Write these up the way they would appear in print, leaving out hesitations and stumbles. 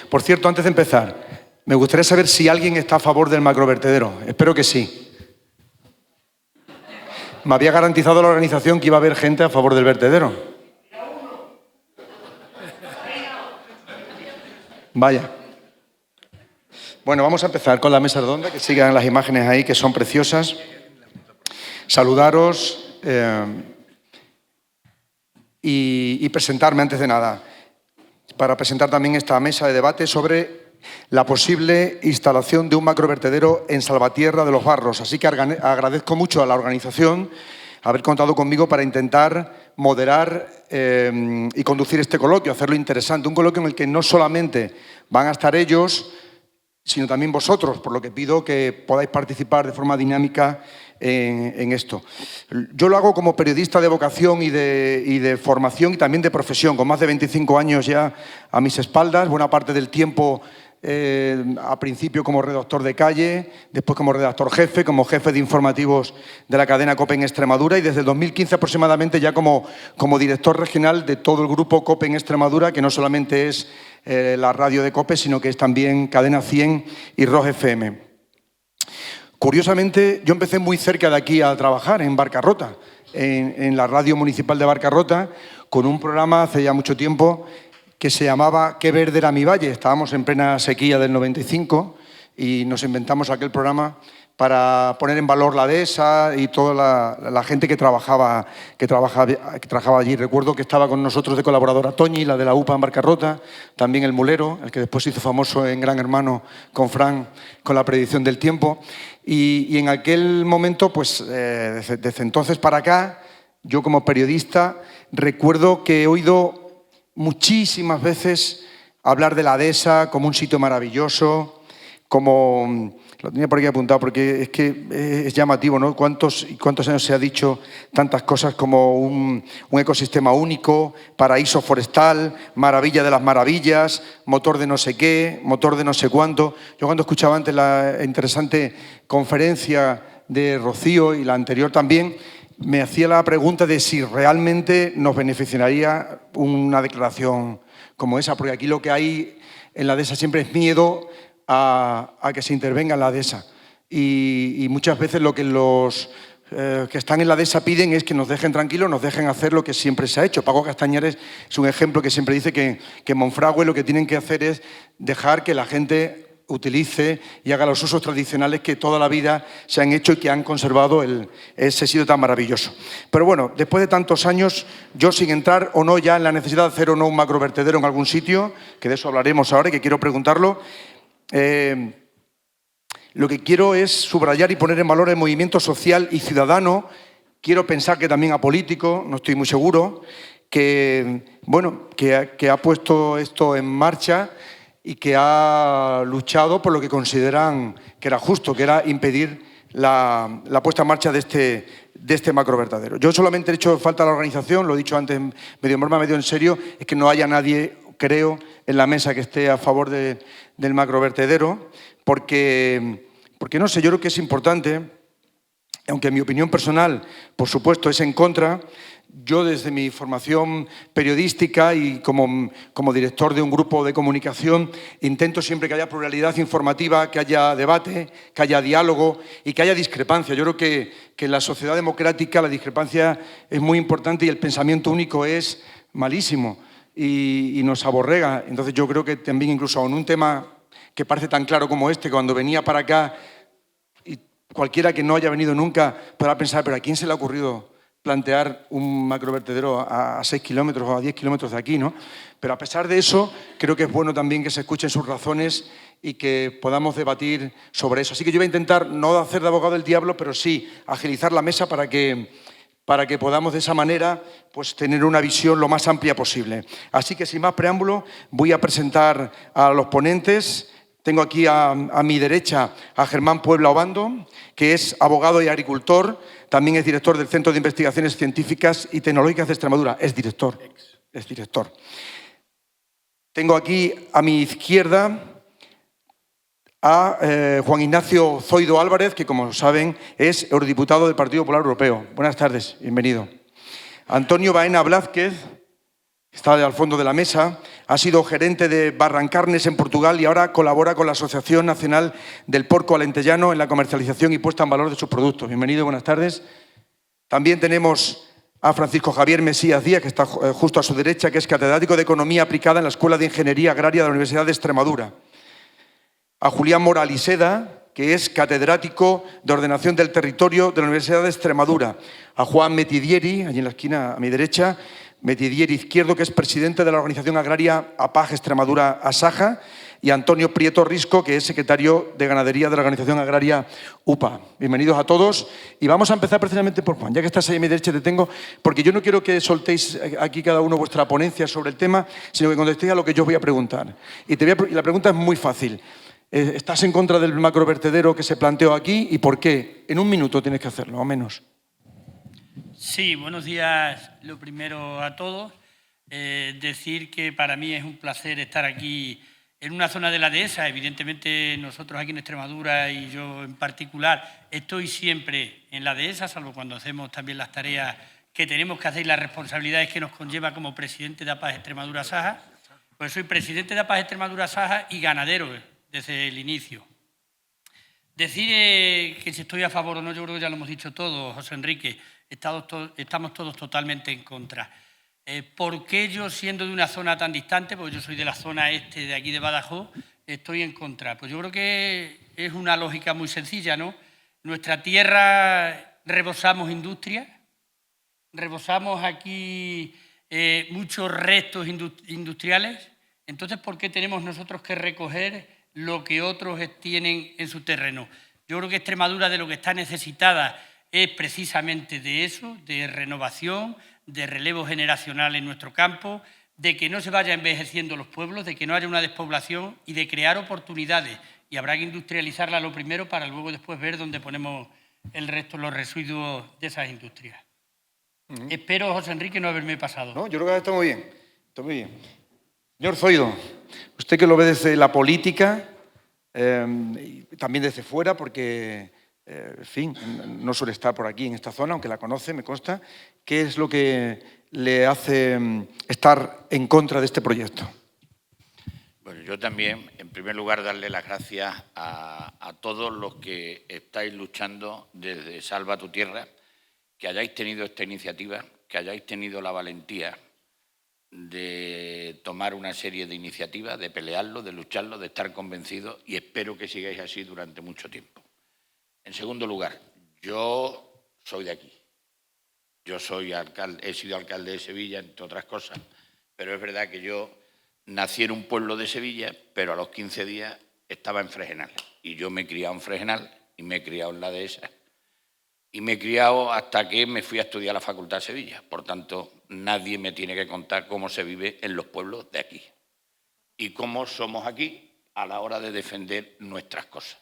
Por cierto, antes de empezar, me gustaría saber si alguien está a favor del macrovertedero. Espero que sí. Me había garantizado la organización que iba a haber gente a favor del vertedero. Vaya. Bueno, vamos a empezar con la mesa redonda, que sigan las imágenes ahí, que son preciosas. Saludaros y presentarme antes de nada, para presentar también esta mesa de debate sobre la posible instalación de un macrovertedero en Salvatierra de los Barros. Así que agradezco mucho a la organización haber contado conmigo para intentar moderar y conducir este coloquio, hacerlo interesante. Un coloquio en el que no solamente van a estar ellos, sino también vosotros, por lo que pido que podáis participar de forma dinámica en esto. Yo lo hago como periodista de vocación y de formación y también de profesión, con más de 25 años ya a mis espaldas, buena parte del tiempo a principio como redactor de calle, después como redactor jefe, como jefe de informativos de la cadena COPE en Extremadura y desde el 2015 aproximadamente ya como director regional de todo el grupo COPE en Extremadura, que no solamente es la radio de COPE, sino que es también Cadena 100 y ROJ FM. Curiosamente, yo empecé muy cerca de aquí a trabajar, en Barcarrota, en la radio municipal de Barcarrota, con un programa hace ya mucho tiempo que se llamaba Qué verde era mi valle. Estábamos en plena sequía del 95 y nos inventamos aquel programa para poner en valor la dehesa y toda la gente que trabajaba allí. Recuerdo que estaba con nosotros de colaboradora Toñi, la de la UPA en Barcarrota, también el mulero, el que después se hizo famoso en Gran Hermano con Fran, con la predicción del tiempo. Y en aquel momento, pues desde entonces para acá, yo como periodista recuerdo que he oído muchísimas veces hablar de la dehesa como un sitio maravilloso, como... Lo tenía por aquí apuntado porque es que es llamativo, ¿no? ¿Cuántos años se ha dicho tantas cosas como un ecosistema único, paraíso forestal, maravilla de las maravillas, motor de no sé qué, motor de no sé cuánto? Yo cuando escuchaba antes la interesante conferencia de Rocío y la anterior también, me hacía la pregunta de si realmente nos beneficiaría una declaración como esa, porque aquí lo que hay en la dehesa siempre es miedo a que se intervenga en la dehesa. Y muchas veces lo que los que están en la dehesa piden es que nos dejen tranquilos, nos dejen hacer lo que siempre se ha hecho. Paco Castañares es un ejemplo que siempre dice que en Monfragüe lo que tienen que hacer es dejar que la gente utilice y haga los usos tradicionales que toda la vida se han hecho y que han conservado ese sitio tan maravilloso. Pero bueno, después de tantos años, yo sin entrar o no ya en la necesidad de hacer o no un macrovertedero en algún sitio, que de eso hablaremos ahora y que quiero preguntarlo, lo que quiero es subrayar y poner en valor el movimiento social y ciudadano. Quiero pensar que también apolítico, no estoy muy seguro, que ha puesto esto en marcha y que ha luchado por lo que consideran que era justo, que era impedir la puesta en marcha de este macrovertedero. Yo solamente he hecho falta a la organización, lo he dicho antes medio en broma, medio en serio, es que no haya nadie, creo, en la mesa que esté a favor del macrovertedero, porque no sé, yo creo que es importante, aunque en mi opinión personal, por supuesto, es en contra. Yo desde mi formación periodística y como director de un grupo de comunicación intento siempre que haya pluralidad informativa, que haya debate, que haya diálogo y que haya discrepancia. Yo creo que en la sociedad democrática la discrepancia es muy importante y el pensamiento único es malísimo y nos aborrega. Entonces yo creo que también incluso en un tema que parece tan claro como este, cuando venía para acá y cualquiera que no haya venido nunca podrá pensar, pero ¿a quién se le ha ocurrido plantear un macrovertedero a 6 kilómetros o a 10 kilómetros de aquí, ¿no? Pero a pesar de eso, creo que es bueno también que se escuchen sus razones y que podamos debatir sobre eso. Así que yo voy a intentar no hacer de abogado del diablo, pero sí agilizar la mesa para que podamos de esa manera pues, tener una visión lo más amplia posible. Así que sin más preámbulo voy a presentar a los ponentes. Tengo aquí a mi derecha a Germán Puebla Obando, que es abogado y agricultor, también es director del Centro de Investigaciones Científicas y Tecnológicas de Extremadura. Es director. Tengo aquí a mi izquierda a Juan Ignacio Zoido Álvarez, que como saben es eurodiputado del Partido Popular Europeo. Buenas tardes, bienvenido. Antonio Baena Blázquez, que está al fondo de la mesa. Ha sido gerente de Barrancarnes en Portugal y ahora colabora con la Asociación Nacional del Porco Alentellano en la comercialización y puesta en valor de sus productos. Bienvenido, buenas tardes. También tenemos a Francisco Javier Mesías Díaz, que está justo a su derecha, que es catedrático de Economía Aplicada en la Escuela de Ingeniería Agraria de la Universidad de Extremadura. A Julián Moraliseda, que es catedrático de Ordenación del Territorio de la Universidad de Extremadura. A Juan Metidieri, allí en la esquina a mi derecha, Metidieri Izquierdo, que es presidente de la organización agraria APAG Extremadura Asaja, y Antonio Prieto Risco, que es secretario de Ganadería de la organización agraria UPA. Bienvenidos a todos. Y vamos a empezar precisamente por Juan. Ya que estás ahí a mi derecha te tengo, porque yo no quiero que soltéis aquí cada uno vuestra ponencia sobre el tema, sino que contestéis a lo que yo os voy a preguntar. Y la pregunta es muy fácil. ¿Estás en contra del macrovertedero que se planteó aquí y por qué? En un minuto tienes que hacerlo, o menos. Sí, buenos días, lo primero a todos. Decir que para mí es un placer estar aquí en una zona de la dehesa. Evidentemente nosotros aquí en Extremadura y yo en particular estoy siempre en la dehesa, salvo cuando hacemos también las tareas que tenemos que hacer y las responsabilidades que nos conlleva como presidente de APAG Extremadura Saja. Pues soy presidente de APAG Extremadura Saja y ganadero desde el inicio. Decir que si estoy a favor o no, yo creo que ya lo hemos dicho todos, José Enrique. Estamos todos totalmente en contra. ¿Por qué yo, siendo de una zona tan distante, porque yo soy de la zona este de aquí de Badajoz, estoy en contra? Pues yo creo que es una lógica muy sencilla, ¿no? Nuestra tierra rebosamos industria, rebosamos aquí muchos restos industriales. Entonces, ¿por qué tenemos nosotros que recoger lo que otros tienen en su terreno? Yo creo que Extremadura de lo que está necesitada es precisamente de eso, de renovación, de relevo generacional en nuestro campo, de que no se vaya envejeciendo los pueblos, de que no haya una despoblación y de crear oportunidades. Y habrá que industrializarla lo primero para luego después ver dónde ponemos el resto, los residuos de esas industrias. Espero, José Enrique, no haberme pasado. No, yo creo que está muy bien. Está muy bien. Señor Zoido, usted que lo ve desde la política, y también desde fuera, porque... en fin, no suele estar por aquí en esta zona, aunque la conoce, me consta. ¿Qué es lo que le hace estar en contra de este proyecto? Bueno, yo también, en primer lugar, darle las gracias a todos los que estáis luchando desde Salva tu Tierra, que hayáis tenido esta iniciativa, que hayáis tenido la valentía de tomar una serie de iniciativas, de pelearlo, de lucharlo, de estar convencidos, y espero que sigáis así durante mucho tiempo. En segundo lugar, yo soy de aquí. Yo soy alcalde, he sido alcalde de Sevilla, entre otras cosas, pero es verdad que yo nací en un pueblo de Sevilla, pero a los 15 días estaba en Fregenal. Y yo me he criado en Fregenal y me he criado en la dehesa. Y me he criado hasta que me fui a estudiar a la Facultad de Sevilla. Por tanto, nadie me tiene que contar cómo se vive en los pueblos de aquí y cómo somos aquí a la hora de defender nuestras cosas.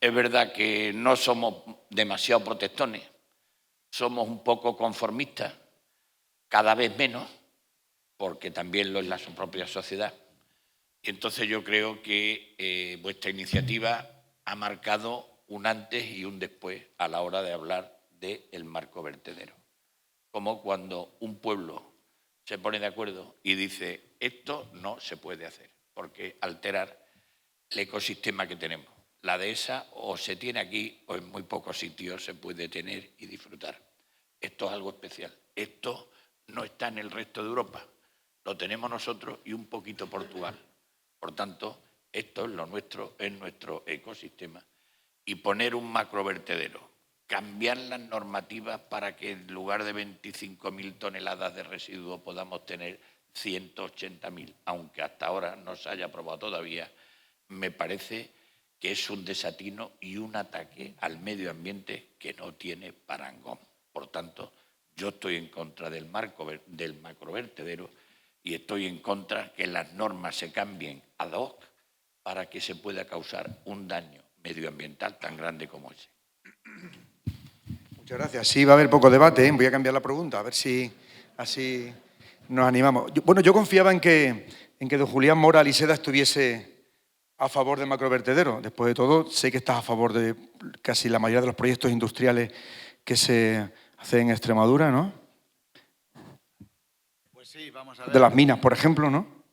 Es verdad que no somos demasiado protestones, somos un poco conformistas, cada vez menos, porque también lo es la propia sociedad. Y entonces yo creo que vuestra iniciativa ha marcado un antes y un después a la hora de hablar del marco vertedero. Como cuando un pueblo se pone de acuerdo y dice esto no se puede hacer, porque alterar el ecosistema que tenemos. La dehesa o se tiene aquí o en muy pocos sitios se puede tener y disfrutar. Esto es algo especial. Esto no está en el resto de Europa. Lo tenemos nosotros y un poquito Portugal. Por tanto, esto es lo nuestro, es nuestro ecosistema. Y poner un macrovertedero, cambiar las normativas para que en lugar de 25.000 toneladas de residuos podamos tener 180.000, aunque hasta ahora no se haya aprobado todavía, me parece que es un desatino y un ataque al medio ambiente que no tiene parangón. Por tanto, yo estoy en contra del macrovertedero y estoy en contra que las normas se cambien ad hoc para que se pueda causar un daño medioambiental tan grande como ese. Muchas gracias. Sí, va a haber poco debate, ¿eh? Voy a cambiar la pregunta, a ver si así nos animamos. Yo confiaba en que don Julián Moraliseda estuviese a favor del macrovertedero. Después de todo, sé que estás a favor de casi la mayoría de los proyectos industriales que se hacen en Extremadura, ¿no? Pues sí, vamos a ver. De las minas, por ejemplo, ¿no?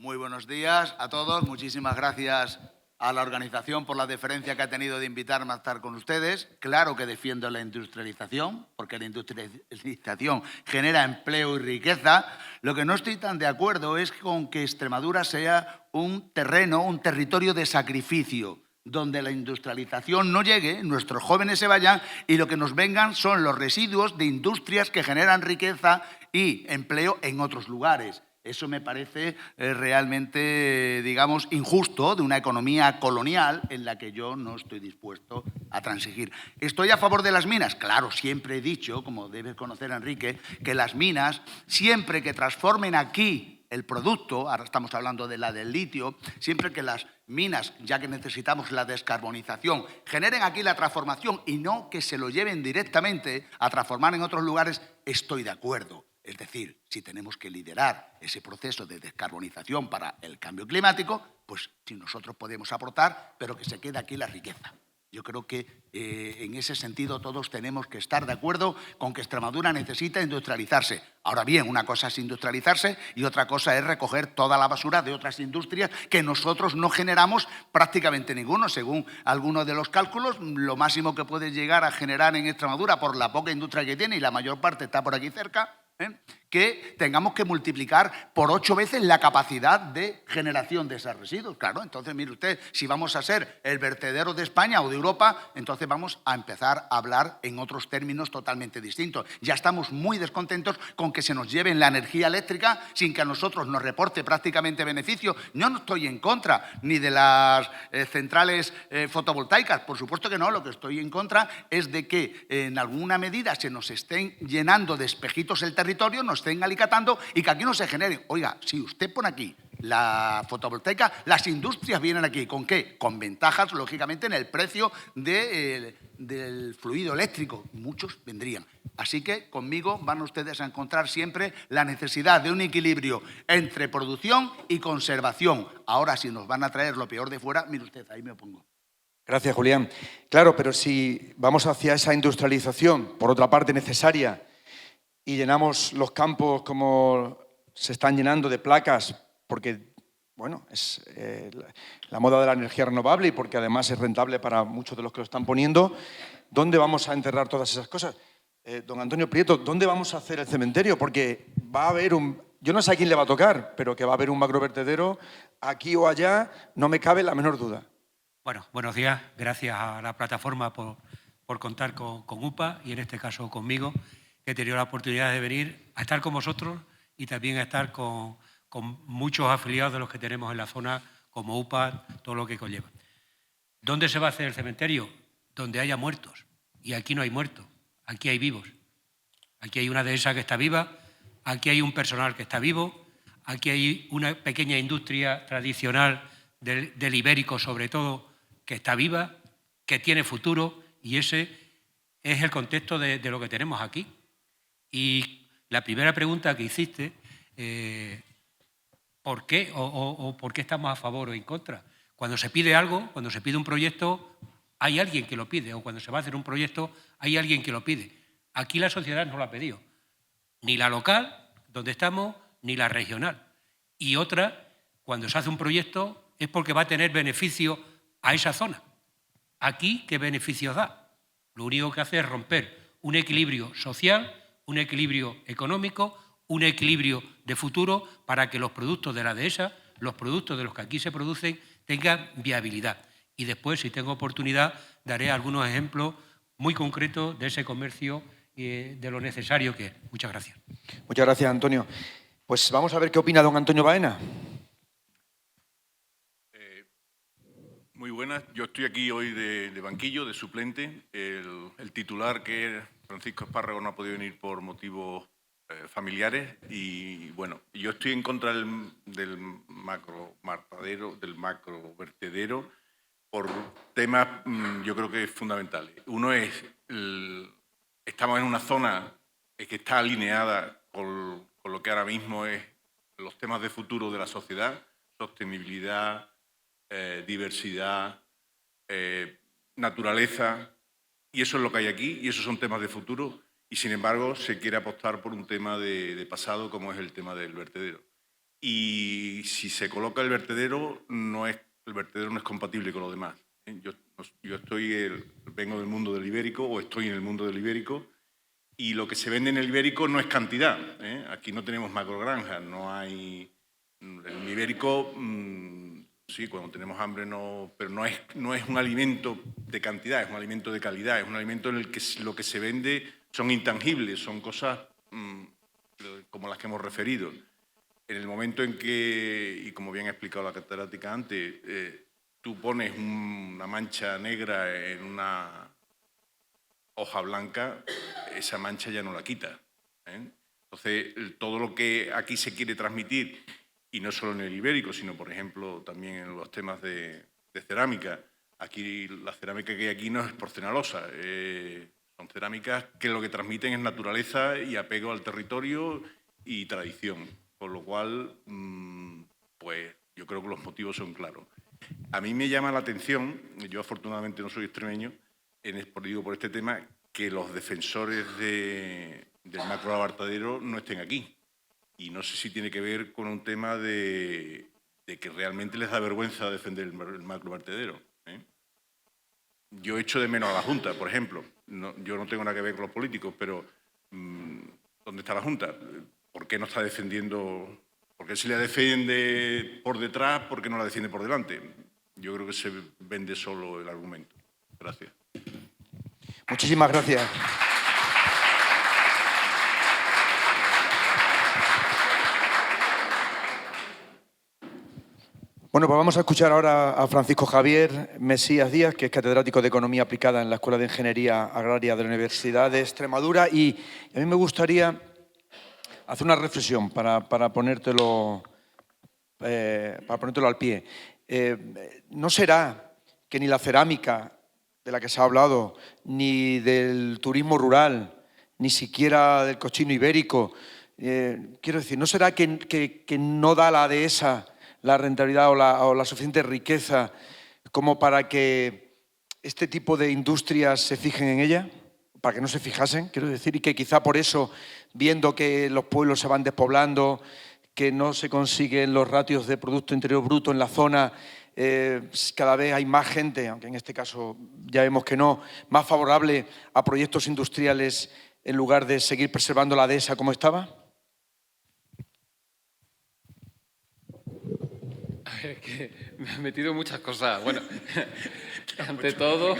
Muy buenos días a todos. Muchísimas gracias a la organización por la deferencia que ha tenido de invitarme a estar con ustedes. Claro que defiendo la industrialización, porque la industrialización genera empleo y riqueza. Lo que no estoy tan de acuerdo es con que Extremadura sea un terreno, un territorio de sacrificio, donde la industrialización no llegue, nuestros jóvenes se vayan y lo que nos vengan son los residuos de industrias que generan riqueza y empleo en otros lugares. Eso me parece realmente, digamos, injusto de una economía colonial en la que yo no estoy dispuesto a transigir. ¿Estoy a favor de las minas? Claro, siempre he dicho, como debes conocer, Enrique, que las minas, siempre que transformen aquí el producto, ahora estamos hablando de la del litio, siempre que las minas, ya que necesitamos la descarbonización, generen aquí la transformación y no que se lo lleven directamente a transformar en otros lugares, estoy de acuerdo. Es decir, si tenemos que liderar ese proceso de descarbonización para el cambio climático, pues si nosotros podemos aportar, pero que se quede aquí la riqueza. Yo creo que en ese sentido todos tenemos que estar de acuerdo con que Extremadura necesita industrializarse. Ahora bien, una cosa es industrializarse y otra cosa es recoger toda la basura de otras industrias que nosotros no generamos prácticamente ninguno. Según algunos de los cálculos, lo máximo que puede llegar a generar en Extremadura por la poca industria que tiene, y la mayor parte está por aquí cerca, que tengamos que multiplicar por 8 veces la capacidad de generación de esos residuos. Claro, entonces, mire usted, si vamos a ser el vertedero de España o de Europa, entonces vamos a empezar a hablar en otros términos totalmente distintos. Ya estamos muy descontentos con que se nos lleven la energía eléctrica sin que a nosotros nos reporte prácticamente beneficio. Yo no estoy en contra ni de las centrales fotovoltaicas, por supuesto que no. Lo que estoy en contra es de que en alguna medida se nos estén llenando de espejitos el territorio, nos estén alicatando y que aquí no se generen. Oiga, si usted pone aquí la fotovoltaica, las industrias vienen aquí. ¿Con qué? Con ventajas, lógicamente, en el precio del fluido eléctrico. Muchos vendrían. Así que conmigo van ustedes a encontrar siempre la necesidad de un equilibrio entre producción y conservación. Ahora, si nos van a traer lo peor de fuera, mire usted, ahí me opongo. Gracias, Julián. Claro, pero si vamos hacia esa industrialización, por otra parte necesaria, y llenamos los campos como se están llenando de placas, porque bueno, es la moda de la energía renovable y porque además es rentable para muchos de los que lo están poniendo, ¿dónde vamos a enterrar todas esas cosas? Don Antonio Prieto, ¿dónde vamos a hacer el cementerio? Porque va a haber yo no sé a quién le va a tocar, pero que va a haber un macrovertedero aquí o allá, no me cabe la menor duda. Bueno, buenos días. Gracias a la plataforma por contar con UPA y en este caso conmigo, que he tenido la oportunidad de venir a estar con vosotros y también a estar con muchos afiliados de los que tenemos en la zona, como UPA, todo lo que conlleva. ¿Dónde se va a hacer el cementerio? Donde haya muertos. Y aquí no hay muertos, aquí hay vivos. Aquí hay una dehesa que está viva, aquí hay un personal que está vivo, aquí hay una pequeña industria tradicional del ibérico, sobre todo, que está viva, que tiene futuro, y ese es el contexto de lo que tenemos aquí. Y la primera pregunta que hiciste, ¿por qué o por qué estamos a favor o en contra? Cuando se pide algo, cuando se pide un proyecto, hay alguien que lo pide, o cuando se va a hacer un proyecto, hay alguien que lo pide. Aquí la sociedad no lo ha pedido, ni la local, donde estamos, ni la regional. Y otra, cuando se hace un proyecto, es porque va a tener beneficio a esa zona. Aquí, ¿qué beneficios da? Lo único que hace es romper un equilibrio social, un equilibrio económico, un equilibrio de futuro para que los productos de la dehesa, los productos de los que aquí se producen, tengan viabilidad. Y después, si tengo oportunidad, daré algunos ejemplos muy concretos de ese comercio y de lo necesario que es. Muchas gracias. Muchas gracias, Antonio. Pues vamos a ver qué opina don Antonio Baena. Muy buenas. Yo estoy aquí hoy de banquillo, de suplente. El titular, que es Francisco Espárrago, no ha podido venir por motivos familiares y, bueno, yo estoy en contra del macrovertedero por temas, yo creo que fundamentales. Uno es, estamos en una zona que está alineada con lo que ahora mismo es los temas de futuro de la sociedad, sostenibilidad, diversidad, naturaleza, y eso es lo que hay aquí, y esos son temas de futuro, y sin embargo se quiere apostar por un tema de pasado como es el tema del vertedero. y si se coloca el vertedero no es compatible con lo demás. Yo vengo del mundo del ibérico, o estoy en el mundo del ibérico, y lo que se vende en el ibérico no es cantidad. Aquí no tenemos macrogranjas, no hay... El ibérico, sí, cuando tenemos hambre, pero no es un alimento de cantidad, es un alimento de calidad, es un alimento en el que lo que se vende son intangibles, son cosas como las que hemos referido. En el momento en que, y como bien ha explicado la catedrática antes, tú pones una mancha negra en una hoja blanca, esa mancha ya no la quita. Entonces, todo lo que aquí se quiere transmitir, y no solo en el ibérico, sino, por ejemplo, también en los temas de cerámica, aquí la cerámica que hay aquí no es porcelanosa, son cerámicas que lo que transmiten es naturaleza y apego al territorio y tradición, con lo cual, pues yo creo que los motivos son claros. A mí me llama la atención, yo afortunadamente no soy extremeño, por este tema, que los defensores del macroabartadero no estén aquí. Y no sé si tiene que ver con un tema de que realmente les da vergüenza defender el macroabartadero. Yo echo de menos a la Junta, por ejemplo. Yo no tengo nada que ver con los políticos, pero ¿dónde está la Junta? ¿Por qué no está defendiendo? ¿Por qué se la defiende por detrás? ¿Por qué no la defiende por delante? Yo creo que se vende solo el argumento. Gracias. Muchísimas gracias. Bueno, pues vamos a escuchar ahora a Francisco Javier Mesías Díaz, que es catedrático de Economía Aplicada en la Escuela de Ingeniería Agraria de la Universidad de Extremadura. Y a mí me gustaría hacer una reflexión para ponértelo al pie. ¿No será que ni la cerámica, de la que se ha hablado, ni del turismo rural, ni siquiera del cochino ibérico, quiero decir, ¿no será que no da la dehesa la rentabilidad o la suficiente riqueza como para que este tipo de industrias se fijen en ella? Para que no se fijasen, quiero decir, y que quizá por eso, viendo que los pueblos se van despoblando, que no se consiguen los ratios de Producto Interior Bruto en la zona, cada vez hay más gente, aunque en este caso ya vemos que no, más favorable a proyectos industriales en lugar de seguir preservando la dehesa como estaba? Es que me han metido muchas cosas. Bueno, ante todo,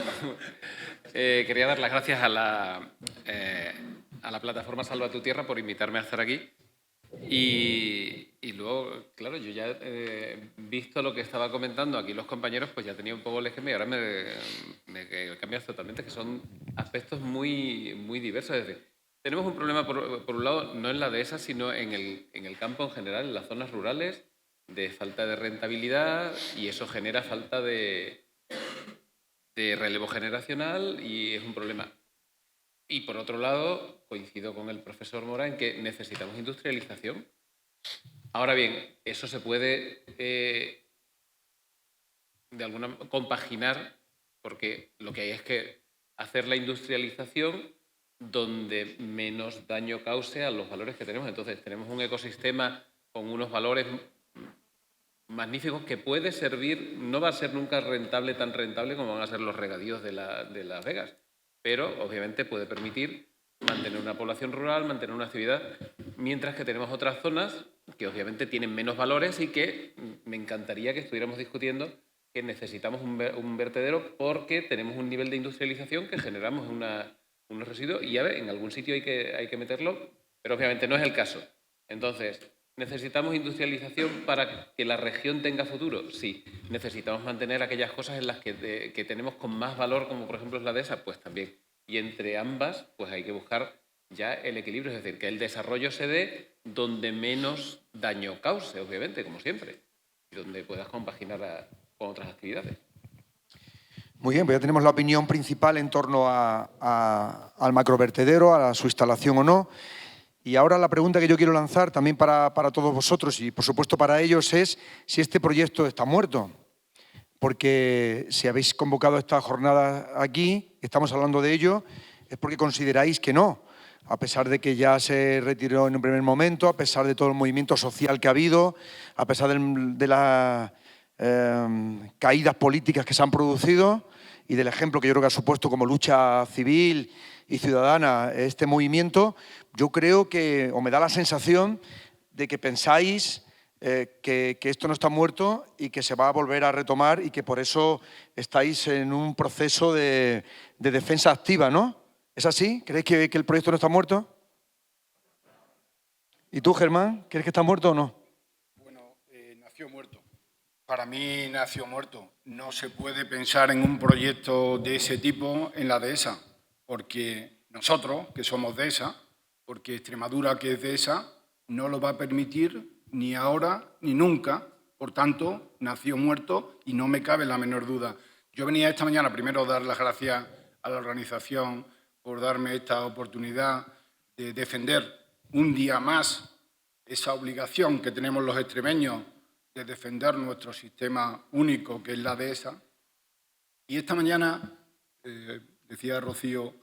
quería dar las gracias a la plataforma Salva tu Tierra por invitarme a estar aquí. Y luego, claro, yo ya he visto lo que estaba comentando aquí los compañeros, pues ya tenía un poco el esquema y ahora me cambias totalmente, que son aspectos muy, muy diversos. Es decir, tenemos un problema, por un lado, no en la dehesa, sino en el campo en general, en las zonas rurales, de falta de rentabilidad, y eso genera falta de relevo generacional y es un problema. Y por otro lado, coincido con el profesor Mora en que necesitamos industrialización. Ahora bien, eso se puede de alguna compaginar, porque lo que hay es que hacer la industrialización donde menos daño cause a los valores que tenemos. Entonces, tenemos un ecosistema con unos valores magníficos que puede servir, no va a ser nunca tan rentable como van a ser los regadíos de Las Vegas, pero obviamente puede permitir mantener una población rural, mantener una actividad, mientras que tenemos otras zonas que obviamente tienen menos valores y que me encantaría que estuviéramos discutiendo que necesitamos un vertedero porque tenemos un nivel de industrialización que generamos unos residuos y a ver, en algún sitio hay que meterlo, pero obviamente no es el caso. Entonces, ¿necesitamos industrialización para que la región tenga futuro? Sí. ¿Necesitamos mantener aquellas cosas en las que tenemos con más valor, como por ejemplo es la dehesa? Pues también. Y entre ambas, pues hay que buscar ya el equilibrio, es decir, que el desarrollo se dé donde menos daño cause, obviamente, como siempre, y donde puedas compaginar con otras actividades. Muy bien, pues ya tenemos la opinión principal en torno al macrovertedero, a su instalación o no. Y ahora la pregunta que yo quiero lanzar también para todos vosotros y por supuesto para ellos es si este proyecto está muerto. Porque si habéis convocado esta jornada aquí, estamos hablando de ello, es porque consideráis que no. a pesar de que ya se retiró en un primer momento, a pesar de todo el movimiento social que ha habido, a pesar de las caídas políticas que se han producido y del ejemplo que yo creo que ha supuesto como lucha civil y ciudadana este movimiento, yo creo que, o me da la sensación de que pensáis que esto no está muerto y que se va a volver a retomar y que por eso estáis en un proceso de defensa activa, ¿no? ¿Es así? ¿Creéis que el proyecto no está muerto? ¿Y tú, Germán, crees que está muerto o no? Bueno, nació muerto. Para mí nació muerto. No se puede pensar en un proyecto de ese tipo en la dehesa, porque nosotros, que somos dehesa, porque Extremadura, que es dehesa, no lo va a permitir ni ahora ni nunca. Por tanto, nació muerto y no me cabe la menor duda. Yo venía esta mañana primero a dar las gracias a la organización por darme esta oportunidad de defender un día más esa obligación que tenemos los extremeños de defender nuestro sistema único, que es la dehesa. Y esta mañana, decía Rocío,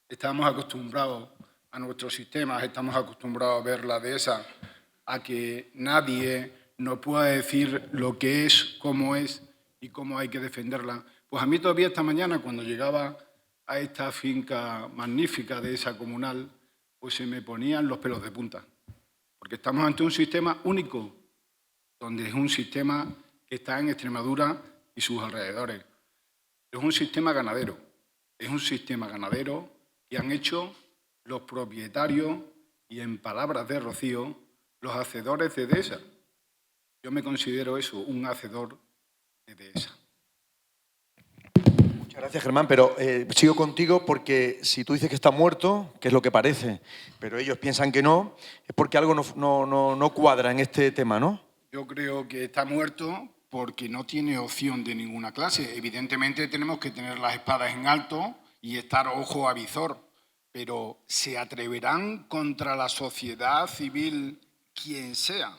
estamos acostumbrados a nuestros sistemas, estamos acostumbrados a ver la dehesa, a que nadie nos pueda decir lo que es, cómo es y cómo hay que defenderla. Pues a mí todavía esta mañana, cuando llegaba a esta finca magnífica de esa comunal, pues se me ponían los pelos de punta. Porque estamos ante un sistema único, donde es un sistema que está en Extremadura y sus alrededores. Es un sistema ganadero. Es un sistema ganadero que han hecho los propietarios y, en palabras de Rocío, los hacedores de dehesa. Yo me considero eso, un hacedor de dehesa. Muchas gracias, Germán, pero sigo contigo porque si tú dices que está muerto, que es lo que parece, pero ellos piensan que no, es porque algo no cuadra en este tema, ¿no? Yo creo que está muerto porque no tiene opción de ninguna clase. Evidentemente tenemos que tener las espadas en alto y estar ojo a visor, pero ¿se atreverán contra la sociedad civil quien sea?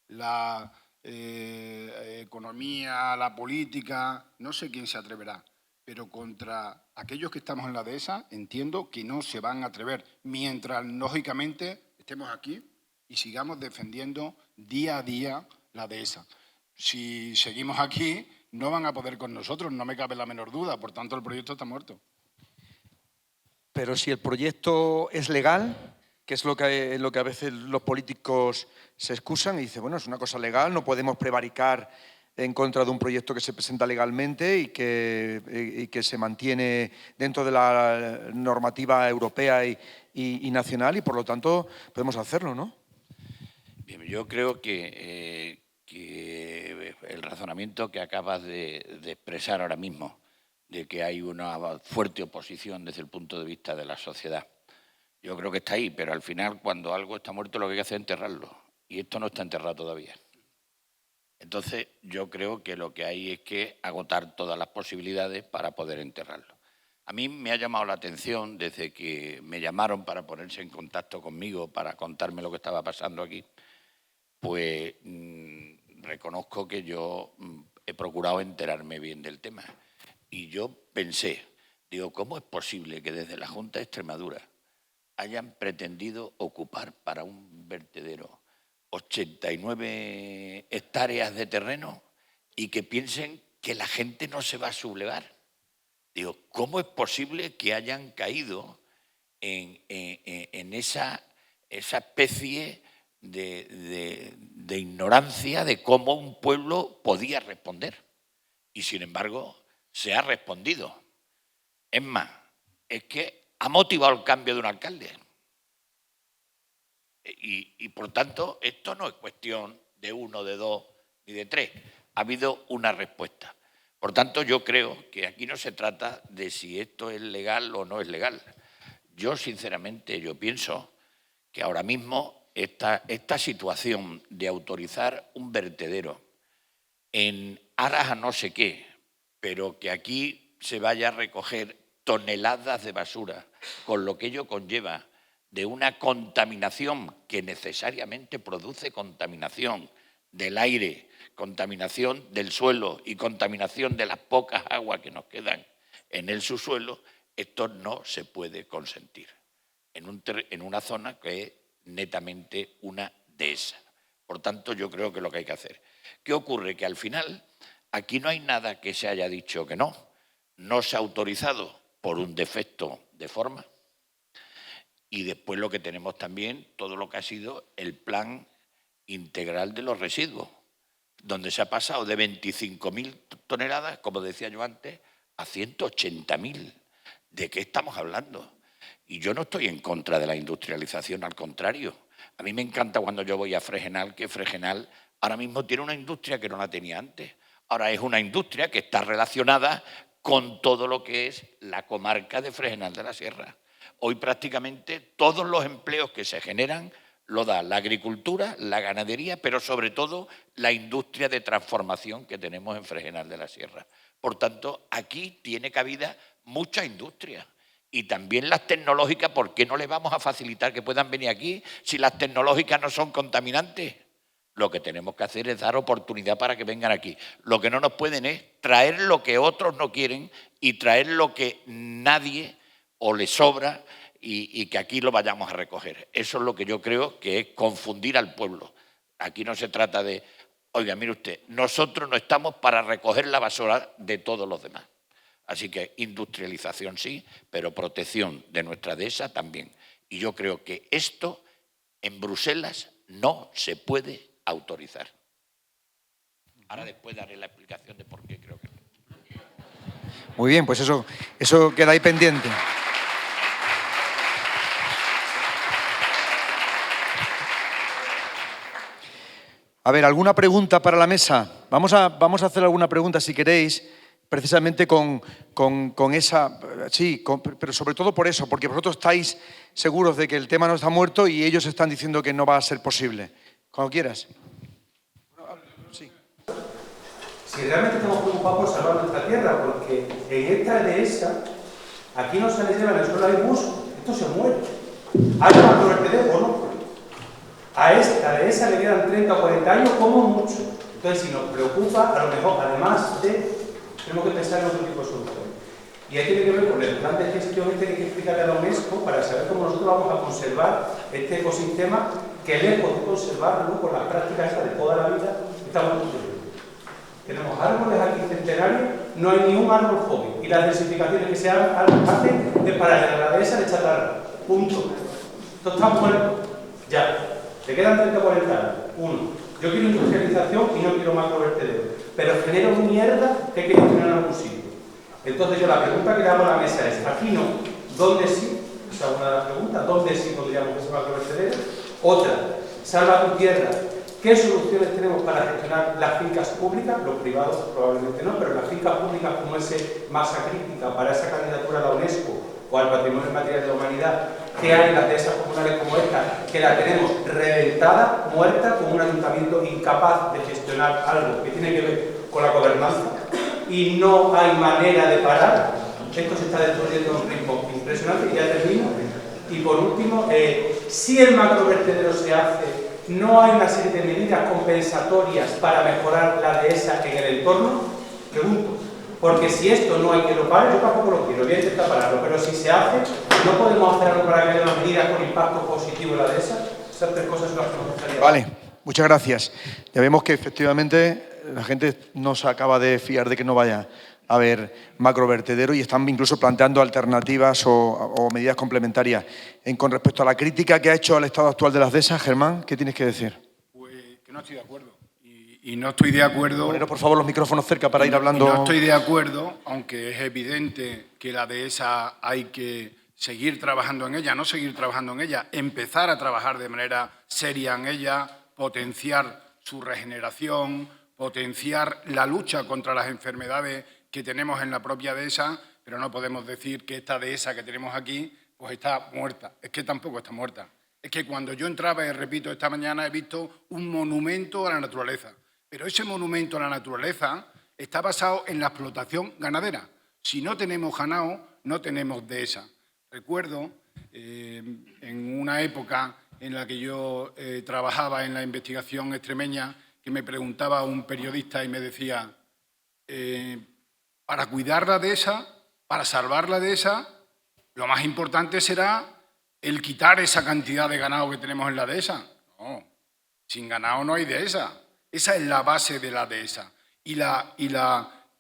La economía, la política, no sé quién se atreverá, pero contra aquellos que estamos en la dehesa entiendo que no se van a atrever, mientras lógicamente estemos aquí y sigamos defendiendo día a día la dehesa. Si seguimos aquí, no van a poder con nosotros, no me cabe la menor duda, por tanto el proyecto está muerto. Pero si el proyecto es legal, que es lo que a veces los políticos se excusan y dicen, bueno, es una cosa legal, no podemos prevaricar en contra de un proyecto que se presenta legalmente y que se mantiene dentro de la normativa europea y nacional y, por lo tanto, podemos hacerlo, ¿no? Bien, yo creo que el razonamiento que acabas de expresar ahora mismo, de que hay una fuerte oposición desde el punto de vista de la sociedad, yo creo que está ahí, pero al final, cuando algo está muerto, lo que hay que hacer es enterrarlo. Y esto no está enterrado todavía. Entonces, yo creo que lo que hay es que agotar todas las posibilidades para poder enterrarlo. A mí me ha llamado la atención desde que me llamaron para ponerse en contacto conmigo, para contarme lo que estaba pasando aquí, pues reconozco que yo he procurado enterarme bien del tema. Y yo pensé, digo, ¿cómo es posible que desde la Junta de Extremadura hayan pretendido ocupar para un vertedero 89 hectáreas de terreno y que piensen que la gente no se va a sublevar? Digo, ¿cómo es posible que hayan caído en esa especie de ignorancia de cómo un pueblo podía responder? Y sin embargo, se ha respondido. Es más, es que ha motivado el cambio de un alcalde. Y por tanto, esto no es cuestión de uno, de dos ni de tres. Ha habido una respuesta. Por tanto, yo creo que aquí no se trata de si esto es legal o no es legal. Yo, sinceramente, yo pienso que ahora mismo esta situación de autorizar un vertedero en aras a no sé qué, pero que aquí se vaya a recoger toneladas de basura, con lo que ello conlleva de una contaminación que necesariamente produce contaminación del aire, contaminación del suelo y contaminación de las pocas aguas que nos quedan en el subsuelo, esto no se puede consentir. en una zona que es netamente una dehesa. Por tanto, yo creo que es lo que hay que hacer. ¿Qué ocurre? Que al final aquí no hay nada que se haya dicho que no. No se ha autorizado por un defecto de forma. Y después lo que tenemos también, todo lo que ha sido el plan integral de los residuos, donde se ha pasado de 25.000 toneladas, como decía yo antes, a 180.000. ¿De qué estamos hablando? Y yo no estoy en contra de la industrialización, al contrario. A mí me encanta cuando yo voy a Fregenal, que Fregenal ahora mismo tiene una industria que no la tenía antes. Ahora es una industria que está relacionada con todo lo que es la comarca de Fregenal de la Sierra. Hoy prácticamente todos los empleos que se generan lo da la agricultura, la ganadería, pero sobre todo la industria de transformación que tenemos en Fregenal de la Sierra. Por tanto, aquí tiene cabida mucha industria. Y también las tecnológicas, ¿por qué no les vamos a facilitar que puedan venir aquí si las tecnológicas no son contaminantes? Lo que tenemos que hacer es dar oportunidad para que vengan aquí. Lo que no nos pueden es traer lo que otros no quieren y traer lo que nadie o le sobra y que aquí lo vayamos a recoger. Eso es lo que yo creo que es confundir al pueblo. Aquí no se trata de, oiga, mire usted, nosotros no estamos para recoger la basura de todos los demás. Así que industrialización sí, pero protección de nuestra dehesa también. Y yo creo que esto en Bruselas no se puede autorizar. Ahora después daré la explicación de por qué creo que no. Muy bien, pues eso queda ahí pendiente. A ver, ¿alguna pregunta para la mesa? Vamos a hacer alguna pregunta, si queréis, precisamente con esa... Sí, pero sobre todo por eso, porque vosotros estáis seguros de que el tema no está muerto y ellos están diciendo que no va a ser posible. Cuando quieras. Sí. Si realmente estamos preocupados por salvar nuestra tierra, porque en esta dehesa, aquí no se le lleva en el suelo, hay musgo, esto se muere. Hay más vertedero, ¿no? A esta dehesa le quedan 30 o 40 años como mucho. Entonces, si nos preocupa, a lo mejor, además tenemos que pensar en otro tipo de soluciones. Y ahí tiene que ver con el plan de gestión que hay que explicarle a la UNESCO para saber cómo nosotros vamos a conservar este ecosistema que lejos de conservarlo con las prácticas estas de toda la vida, estamos construyendo. Tenemos árboles aquí centenarios, no hay ni un árbol joven. Y las densificaciones que se hacen es para la dehesa de chatarra. Punto. Esto está muerto. Ya. Te quedan 30 o 40 años. Uno. Yo quiero industrialización y no quiero macrovertederos. Pero genero mierda que hay que gestionar en algún sitio. Entonces yo la pregunta que le hago a la mesa es, aquí no, ¿dónde sí? Esa es una de las preguntas, ¿dónde sí pondríamos ese macrovertedero? Otra, salva tu tierra. ¿Qué soluciones tenemos para gestionar las fincas públicas? Los privados probablemente no, pero las fincas públicas como ese masa crítica para esa candidatura a la UNESCO o al Patrimonio Inmaterial de la Humanidad, que hay en las dehesas comunales como esta, que la tenemos reventada, muerta, con un ayuntamiento incapaz de gestionar algo que tiene que ver con la gobernanza y no hay manera de parar. Esto se está destruyendo a un ritmo impresionante y ya termino. Y por último, si el macrovertedero se hace, no hay una serie de medidas compensatorias para mejorar la dehesa en el entorno. Pregunto. Porque si esto no hay que lo pare, yo tampoco lo quiero, voy a intentar pararlo, pero si se hace, ¿no podemos hacer algo para que haya una medida con impacto positivo en la dehesa? Esas tres cosas son las que nos gustaría. Vale, muchas gracias. Ya vemos que efectivamente la gente no se acaba de fiar de que no vaya a haber macrovertedero y están incluso planteando alternativas o medidas complementarias. Con respecto a la crítica que ha hecho al estado actual de las dehesas, Germán, ¿qué tienes que decir? Pues que no estoy de acuerdo. Y no estoy de acuerdo... Poneros, por favor, los micrófonos cerca para ir hablando... No estoy de acuerdo, aunque es evidente que la dehesa hay que seguir trabajando en ella, no seguir trabajando en ella, empezar a trabajar de manera seria en ella, potenciar su regeneración, potenciar la lucha contra las enfermedades que tenemos en la propia dehesa, pero no podemos decir que esta dehesa que tenemos aquí pues está muerta. Es que tampoco está muerta. Es que cuando yo entraba, y repito, esta mañana he visto un monumento a la naturaleza. Pero ese monumento a la naturaleza está basado en la explotación ganadera. Si no tenemos ganado, no tenemos dehesa. Recuerdo en una época en la que yo trabajaba en la investigación extremeña, que me preguntaba un periodista y me decía, para cuidar la dehesa, para salvar la dehesa, lo más importante será el quitar esa cantidad de ganado que tenemos en la dehesa. No, sin ganado no hay dehesa. Esa es la base de la dehesa. Y la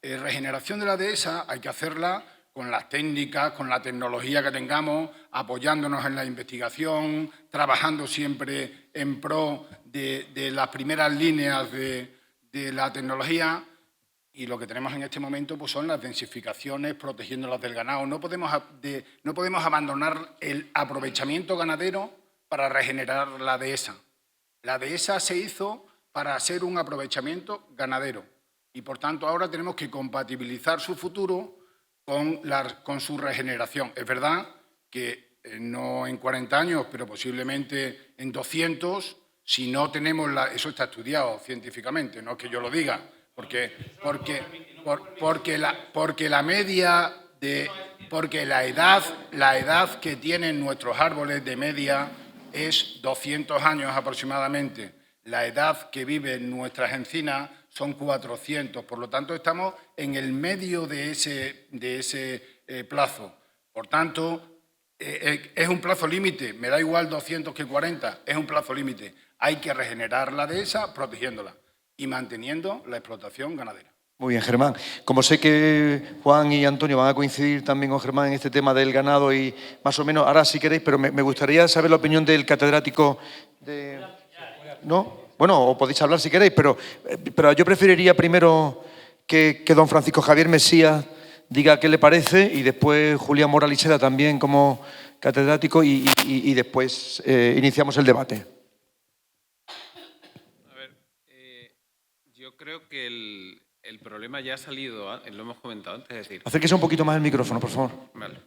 regeneración de la dehesa hay que hacerla con las técnicas, con la tecnología que tengamos, apoyándonos en la investigación, trabajando siempre en pro de las primeras líneas de la tecnología. Y lo que tenemos en este momento pues, son las densificaciones, protegiéndolas del ganado. No podemos abandonar el aprovechamiento ganadero para regenerar la dehesa. La dehesa se hizo para ser un aprovechamiento ganadero y, por tanto, ahora tenemos que compatibilizar su futuro con su regeneración. Es verdad que no en 40 años, pero posiblemente en 200, si no tenemos eso está estudiado científicamente, no es que yo lo diga, porque la edad que tienen nuestros árboles de media es 200 años aproximadamente. La edad que viven nuestras encinas son 400. Por lo tanto, estamos en el medio de ese plazo. Por tanto, es un plazo límite. Me da igual 200 que 40. Es un plazo límite. Hay que regenerar la dehesa protegiéndola y manteniendo la explotación ganadera. Muy bien, Germán. Como sé que Juan y Antonio van a coincidir también con Germán en este tema del ganado y más o menos, ahora si queréis, pero me gustaría saber la opinión del catedrático de... ¿No? Bueno, o podéis hablar si queréis, pero yo preferiría primero que don Francisco Javier Mesías diga qué le parece y después Julián Moraliseda también como catedrático y después iniciamos el debate. A ver, yo creo que el problema ya ha salido, lo hemos comentado antes, es decir... Acérquese un poquito más el micrófono, por favor. Vale.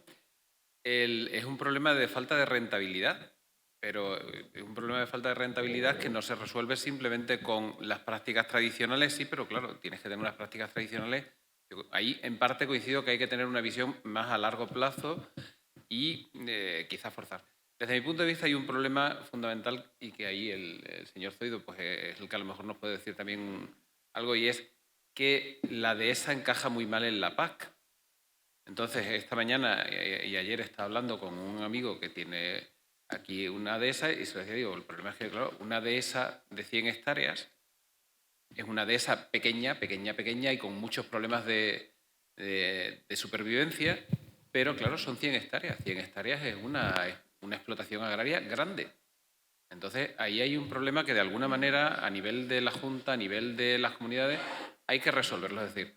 Es un problema de falta de rentabilidad, pero es un problema de falta de rentabilidad que no se resuelve simplemente con las prácticas tradicionales, sí, pero claro, tienes que tener unas prácticas tradicionales. Ahí, en parte, coincido que hay que tener una visión más a largo plazo y quizás forzar. Desde mi punto de vista hay un problema fundamental y que ahí el señor Zoido pues, es el que a lo mejor nos puede decir también algo, y es que la dehesa encaja muy mal en la PAC. Entonces, esta mañana y ayer estaba hablando con un amigo que tiene aquí una dehesa y se lo decía, digo, el problema es que, claro, una dehesa de 100 hectáreas es una dehesa pequeña y con muchos problemas de supervivencia, pero, claro, son 100 hectáreas. 100 hectáreas es una explotación agraria grande. Entonces, ahí hay un problema que, de alguna manera, a nivel de la Junta, a nivel de las comunidades, hay que resolverlo. Es decir,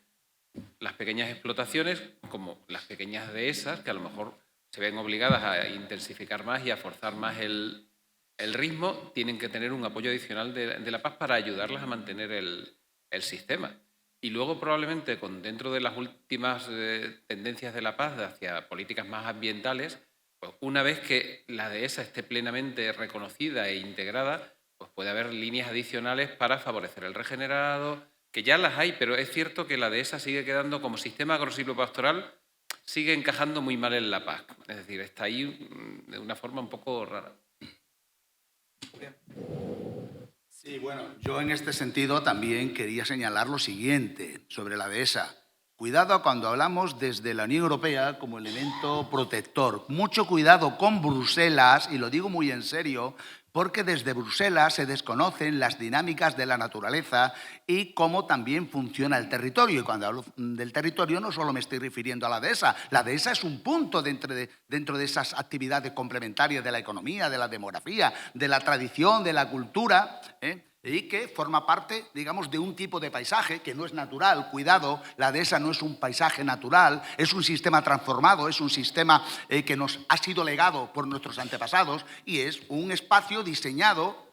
las pequeñas explotaciones, como las pequeñas dehesas, que a lo mejor se ven obligadas a intensificar más y a forzar más el ritmo, tienen que tener un apoyo adicional de la PAC para ayudarlas a mantener el sistema. Y luego, probablemente, dentro de las últimas tendencias de la PAC hacia políticas más ambientales, pues una vez que la dehesa esté plenamente reconocida e integrada, pues puede haber líneas adicionales para favorecer el regenerado, que ya las hay, pero es cierto que la dehesa sigue quedando como sistema agrosilvopastoral, sigue encajando muy mal en la PAC. Es decir, está ahí de una forma un poco rara. Sí, bueno, yo en este sentido también quería señalar lo siguiente sobre la dehesa. Cuidado cuando hablamos desde la Unión Europea como elemento protector. Mucho cuidado con Bruselas, y lo digo muy en serio, porque desde Bruselas se desconocen las dinámicas de la naturaleza y cómo también funciona el territorio. Y cuando hablo del territorio no solo me estoy refiriendo a la dehesa. La dehesa es un punto dentro de esas actividades complementarias de la economía, de la demografía, de la tradición, de la cultura, y que forma parte, digamos, de un tipo de paisaje que no es natural. Cuidado, la dehesa no es un paisaje natural, es un sistema transformado, es un sistema que nos ha sido legado por nuestros antepasados y es un espacio diseñado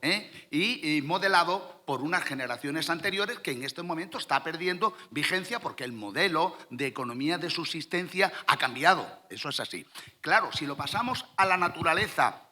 y modelado por unas generaciones anteriores que en este momento está perdiendo vigencia porque el modelo de economía de subsistencia ha cambiado. Eso es así. Claro, si lo pasamos a la naturaleza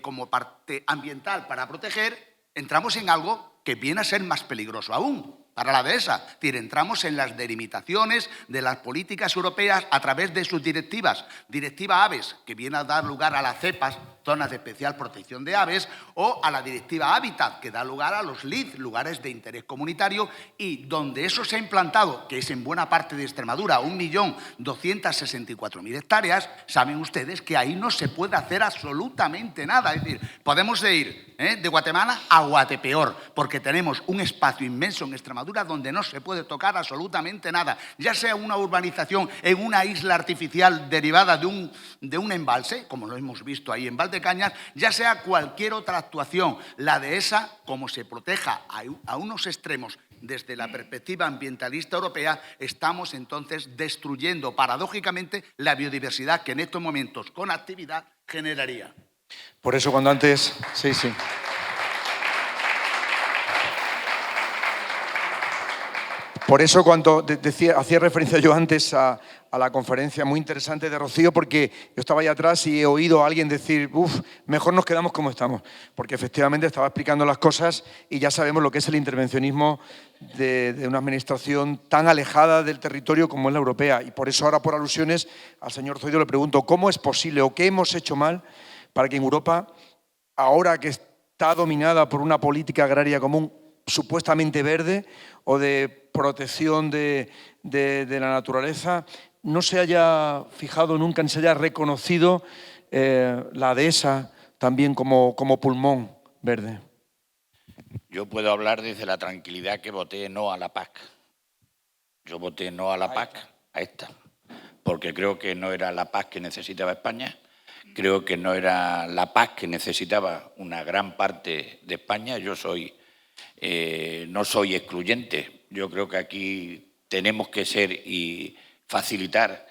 como parte ambiental para proteger, entramos en algo que viene a ser más peligroso aún para la dehesa. Es decir, entramos en las delimitaciones de las políticas europeas a través de sus directivas. Directiva Aves, que viene a dar lugar a las cepas, zonas de especial protección de aves, o a la Directiva Hábitat, que da lugar a los LID, lugares de interés comunitario, y donde eso se ha implantado, que es en buena parte de Extremadura, 1.264.000 hectáreas, saben ustedes que ahí no se puede hacer absolutamente nada. Es decir, podemos ir de Guatemala a Guatepeor, porque tenemos un espacio inmenso en Extremadura donde no se puede tocar absolutamente nada, ya sea una urbanización en una isla artificial derivada de un embalse, como lo hemos visto ahí en Valdecañas, ya sea cualquier otra actuación. La dehesa, como se proteja a unos extremos desde la perspectiva ambientalista europea, estamos entonces destruyendo paradójicamente la biodiversidad que en estos momentos con actividad generaría. Por eso cuando antes... Sí, sí. Por eso cuando hacía referencia yo antes a la conferencia muy interesante de Rocío, porque yo estaba ahí atrás y he oído a alguien decir, mejor nos quedamos como estamos, porque efectivamente estaba explicando las cosas y ya sabemos lo que es el intervencionismo de una administración tan alejada del territorio como es la europea. Y por eso ahora, por alusiones, al señor Zoido le pregunto, ¿cómo es posible o qué hemos hecho mal para que en Europa, ahora que está dominada por una política agraria común supuestamente verde o de protección de la naturaleza, no se haya fijado nunca ni se haya reconocido la dehesa también como pulmón verde? Yo puedo hablar desde la tranquilidad que voté no a la PAC. Yo voté no a la PAC, a esta, porque creo que no era la PAC que necesitaba España, creo que no era la PAC que necesitaba una gran parte de España. Yo no soy excluyente. Yo creo que aquí tenemos que ser y facilitar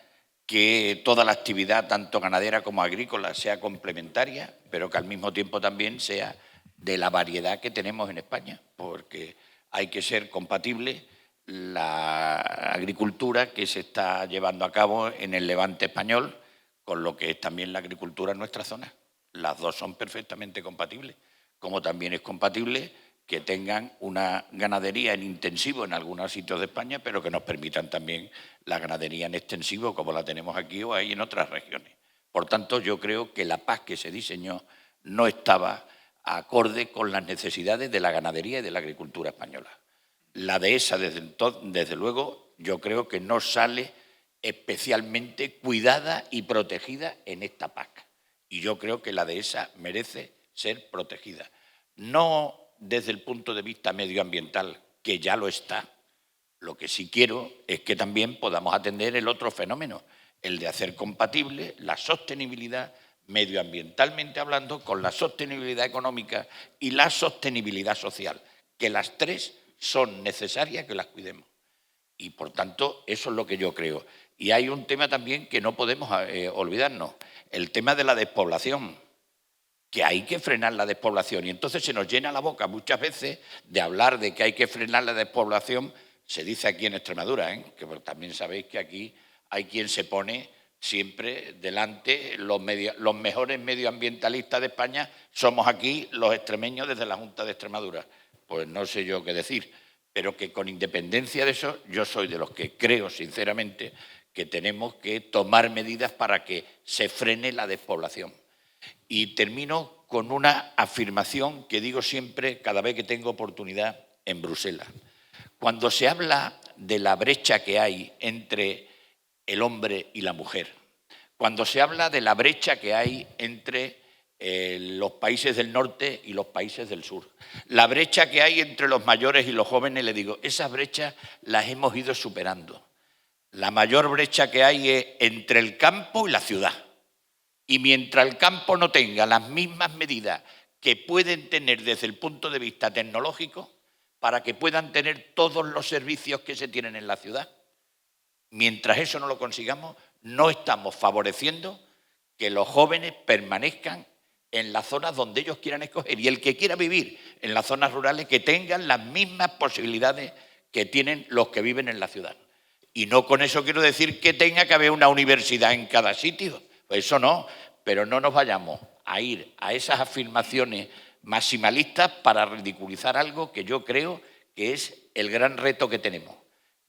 que toda la actividad, tanto ganadera como agrícola, sea complementaria, pero que al mismo tiempo también sea de la variedad que tenemos en España, porque hay que ser compatible la agricultura que se está llevando a cabo en el Levante español con lo que es también la agricultura en nuestra zona. Las dos son perfectamente compatibles, como también es compatible que tengan una ganadería en intensivo en algunos sitios de España, pero que nos permitan también la ganadería en extensivo, como la tenemos aquí o hay en otras regiones. Por tanto, yo creo que la PAC que se diseñó no estaba acorde con las necesidades de la ganadería y de la agricultura española. La dehesa, desde luego, yo creo que no sale especialmente cuidada y protegida en esta PAC. Y yo creo que la dehesa merece ser protegida. No desde el punto de vista medioambiental, que ya lo está. Lo que sí quiero es que también podamos atender el otro fenómeno, el de hacer compatible la sostenibilidad medioambientalmente hablando con la sostenibilidad económica y la sostenibilidad social, que las tres son necesarias que las cuidemos. Y por tanto, eso es lo que yo creo. Y hay un tema también que no podemos olvidarnos, el tema de la despoblación, que hay que frenar la despoblación. Y entonces se nos llena la boca muchas veces de hablar de que hay que frenar la despoblación. Se dice aquí en Extremadura, que también sabéis que aquí hay quien se pone siempre delante, los mejores medioambientalistas de España somos aquí los extremeños desde la Junta de Extremadura. Pues no sé yo qué decir, pero que con independencia de eso, yo soy de los que creo sinceramente que tenemos que tomar medidas para que se frene la despoblación. Y termino con una afirmación que digo siempre cada vez que tengo oportunidad en Bruselas. Cuando se habla de la brecha que hay entre el hombre y la mujer, cuando se habla de la brecha que hay entre los países del norte y los países del sur, la brecha que hay entre los mayores y los jóvenes, le digo, esas brechas las hemos ido superando. La mayor brecha que hay es entre el campo y la ciudad. Y mientras el campo no tenga las mismas medidas que pueden tener desde el punto de vista tecnológico, para que puedan tener todos los servicios que se tienen en la ciudad, mientras eso no lo consigamos, no estamos favoreciendo que los jóvenes permanezcan en las zonas donde ellos quieran escoger. Y el que quiera vivir en las zonas rurales, que tengan las mismas posibilidades que tienen los que viven en la ciudad. Y no con eso quiero decir que tenga que haber una universidad en cada sitio. Pues eso no, pero no nos vayamos a ir a esas afirmaciones maximalistas para ridiculizar algo que yo creo que es el gran reto que tenemos.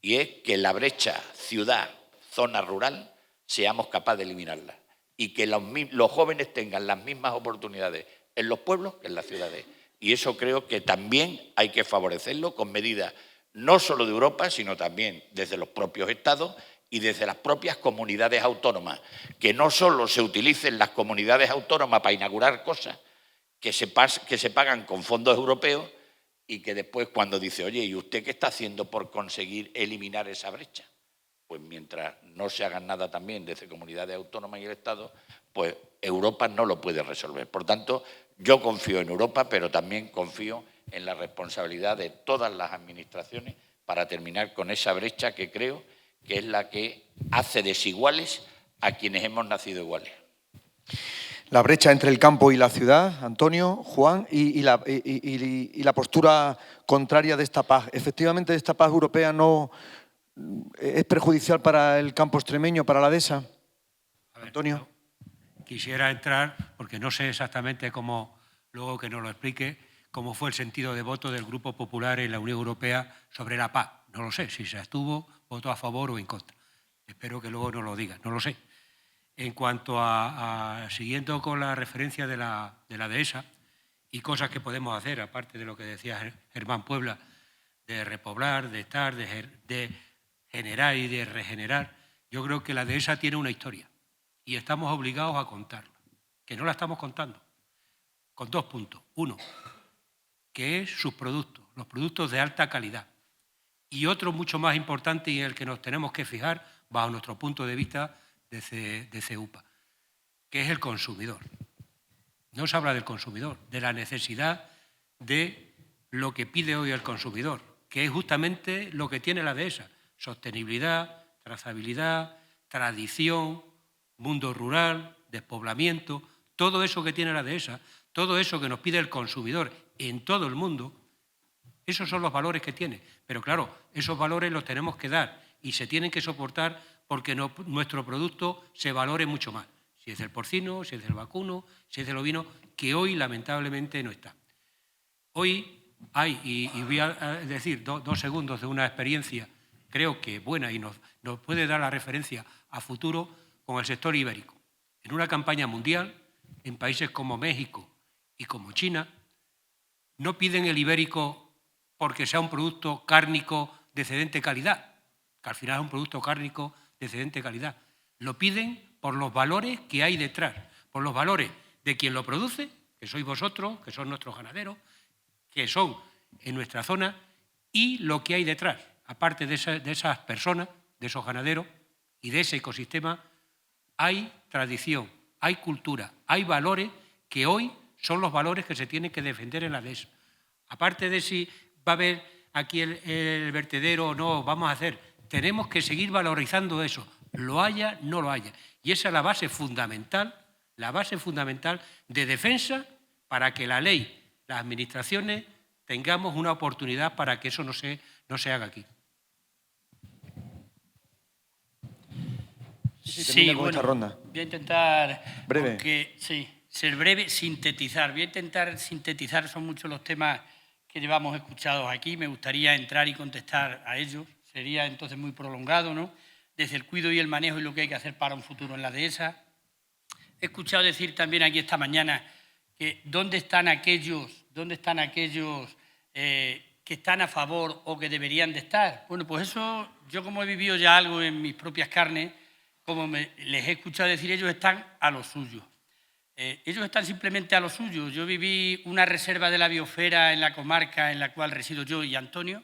Y es que la brecha ciudad-zona rural seamos capaces de eliminarla. y que los jóvenes tengan las mismas oportunidades en los pueblos que en las ciudades. Y eso creo que también hay que favorecerlo con medidas no solo de Europa, sino también desde los propios Estados y desde las propias comunidades autónomas. Que no solo se utilicen las comunidades autónomas para inaugurar cosas que se pagan con fondos europeos y que después cuando dice, oye, ¿y usted qué está haciendo por conseguir eliminar esa brecha? Pues mientras no se haga nada también desde comunidades autónomas y el Estado, pues Europa no lo puede resolver. Por tanto, yo confío en Europa, pero también confío en la responsabilidad de todas las administraciones para terminar con esa brecha que creo que es la que hace desiguales a quienes hemos nacido iguales. La brecha entre el campo y la ciudad, Antonio, Juan, y la postura contraria de esta paz. Efectivamente, esta paz europea no es perjudicial para el campo extremeño, para la dehesa. Antonio. Quisiera entrar, porque no sé exactamente cómo, luego que nos lo explique, cómo fue el sentido de voto del Grupo Popular en la Unión Europea sobre la paz. No lo sé, si se abstuvo, votó a favor o en contra. Espero que luego nos lo diga, no lo sé. En cuanto a siguiendo con la referencia de la dehesa y cosas que podemos hacer, aparte de lo que decía Germán Puebla, de repoblar, de estar, de generar y de regenerar, yo creo que la dehesa tiene una historia y estamos obligados a contarla, que no la estamos contando, con 2 puntos. Uno, que es sus productos, los productos de alta calidad. Y otro mucho más importante y en el que nos tenemos que fijar, bajo nuestro punto de vista de CEUPA, que es el consumidor. No se habla del consumidor, de la necesidad de lo que pide hoy el consumidor, que es justamente lo que tiene la dehesa: sostenibilidad, trazabilidad, tradición, mundo rural, despoblamiento, todo eso que tiene la dehesa, todo eso que nos pide el consumidor en todo el mundo, esos son los valores que tiene. Pero claro, esos valores los tenemos que dar y se tienen que soportar porque nuestro producto se valore mucho más. Si es del porcino, si es del vacuno, si es del ovino, que hoy lamentablemente no está. Hoy hay, y voy a decir 2 segundos de una experiencia, creo que buena y nos puede dar la referencia a futuro con el sector ibérico. En una campaña mundial, en países como México y como China, no piden el ibérico porque sea un producto cárnico de excelente calidad, que al final es un producto cárnico de excelente calidad. Lo piden por los valores que hay detrás, por los valores de quien lo produce, que sois vosotros, que son nuestros ganaderos, que son en nuestra zona, y lo que hay detrás. Aparte de esas personas, de esos ganaderos y de ese ecosistema, hay tradición, hay cultura, hay valores que hoy son los valores que se tienen que defender en la dehesa. Aparte de si va a haber aquí el vertedero o no, vamos a hacer, tenemos que seguir valorizando eso, lo haya, no lo haya. Y esa es la base fundamental de defensa para que la ley, las administraciones, tengamos una oportunidad para que eso no se haga aquí. Sí, bueno, ronda. Voy a intentar breve. Ser breve, sintetizar. Voy a intentar sintetizar, son muchos los temas que llevamos escuchados aquí. Me gustaría entrar y contestar a ellos. Sería entonces muy prolongado, ¿no? Desde el cuidado y el manejo y lo que hay que hacer para un futuro en la dehesa. He escuchado decir también aquí esta mañana que ¿dónde están aquellos que están a favor o que deberían de estar? Bueno, pues eso, yo como he vivido ya algo en mis propias carnes, como les he escuchado decir, ellos están a lo suyo. Ellos están simplemente a lo suyo. Yo viví una reserva de la biosfera en la comarca en la cual resido yo y Antonio,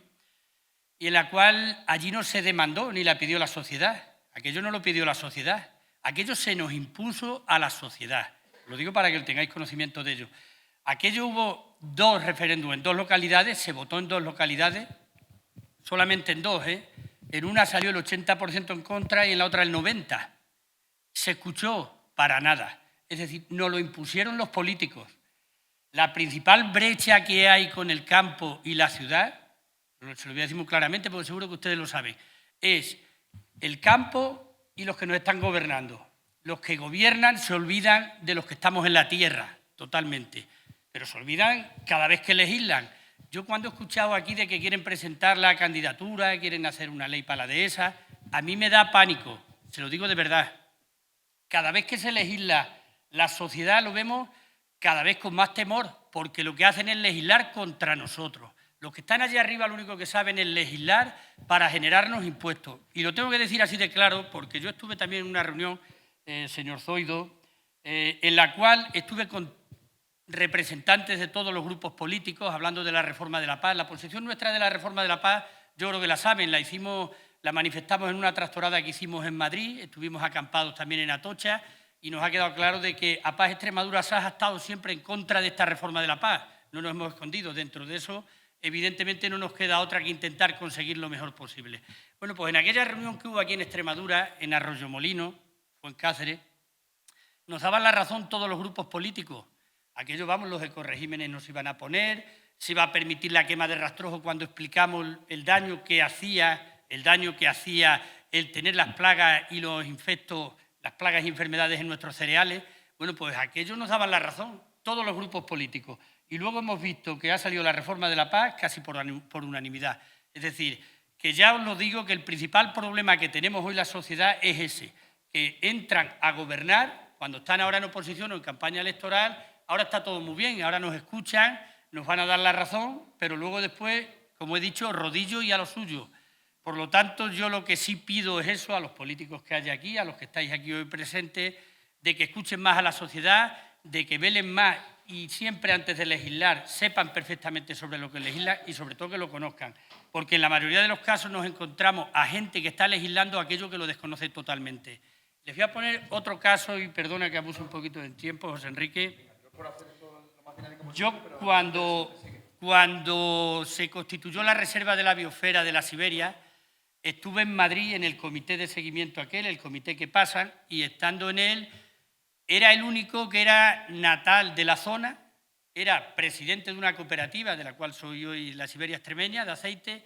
y en la cual allí no se demandó ni la pidió la sociedad. Aquello no lo pidió la sociedad. Aquello se nos impuso a la sociedad. Lo digo para que tengáis conocimiento de ello. Aquello hubo 2 referéndums en 2 localidades, se votó en 2 localidades, solamente en 2, ¿eh? En una salió el 80% en contra y en la otra el 90%. Se escuchó para nada. Es decir, nos lo impusieron los políticos. La principal brecha que hay con el campo y la ciudad, se lo voy a decir muy claramente porque seguro que ustedes lo saben, es el campo y los que nos están gobernando. Los que gobiernan se olvidan de los que estamos en la tierra, totalmente. Pero se olvidan cada vez que legislan. Yo cuando he escuchado aquí de que quieren presentar la candidatura, quieren hacer una ley para la dehesa, a mí me da pánico, se lo digo de verdad. cada vez que se legisla, la sociedad lo vemos cada vez con más temor, porque lo que hacen es legislar contra nosotros. Los que están allí arriba lo único que saben es legislar para generarnos impuestos. Y lo tengo que decir así de claro, porque yo estuve también en una reunión, señor Zoido, en la cual estuve con representantes de todos los grupos políticos hablando de la reforma de la paz. La posición nuestra de la reforma de la paz, yo creo que la saben, la manifestamos en una tractorada que hicimos en Madrid, estuvimos acampados también en Atocha y nos ha quedado claro de que APAS Extremadura SAS ha estado siempre en contra de esta reforma de la paz. No nos hemos escondido dentro de eso. Evidentemente no nos queda otra que intentar conseguir lo mejor posible. Bueno, pues en aquella reunión que hubo aquí en Extremadura, en Arroyomolinos, o en Cáceres, nos daban la razón todos los grupos políticos. Aquello, vamos, los ecoregímenes nos iban a poner, se iba a permitir la quema de rastrojo cuando explicamos el daño que hacía el tener las plagas y los infectos, las plagas y enfermedades en nuestros cereales. Bueno, pues aquello nos daban la razón todos los grupos políticos. Y luego hemos visto que ha salido la reforma de la paz casi por unanimidad. Es decir, que ya os lo digo, que el principal problema que tenemos hoy la sociedad es ese, que entran a gobernar cuando están ahora en oposición o en campaña electoral. Ahora está todo muy bien, ahora nos escuchan, nos van a dar la razón, pero luego después, como he dicho, rodillo y a lo suyo. Por lo tanto, yo lo que sí pido es eso a los políticos que hay aquí, a los que estáis aquí hoy presentes, de que escuchen más a la sociedad, de que velen más y siempre antes de legislar sepan perfectamente sobre lo que legislan y sobre todo que lo conozcan. Porque en la mayoría de los casos nos encontramos a gente que está legislando aquello que lo desconoce totalmente. Les voy a poner otro caso y perdona que abuse un poquito del tiempo, José Enrique. Yo cuando se constituyó la Reserva de la Biosfera de la Siberia, estuve en Madrid en el comité de seguimiento aquel, el comité que pasan, y estando en él, era el único que era natal de la zona, era presidente de una cooperativa, de la cual soy hoy la Siberia Extremeña, de aceite,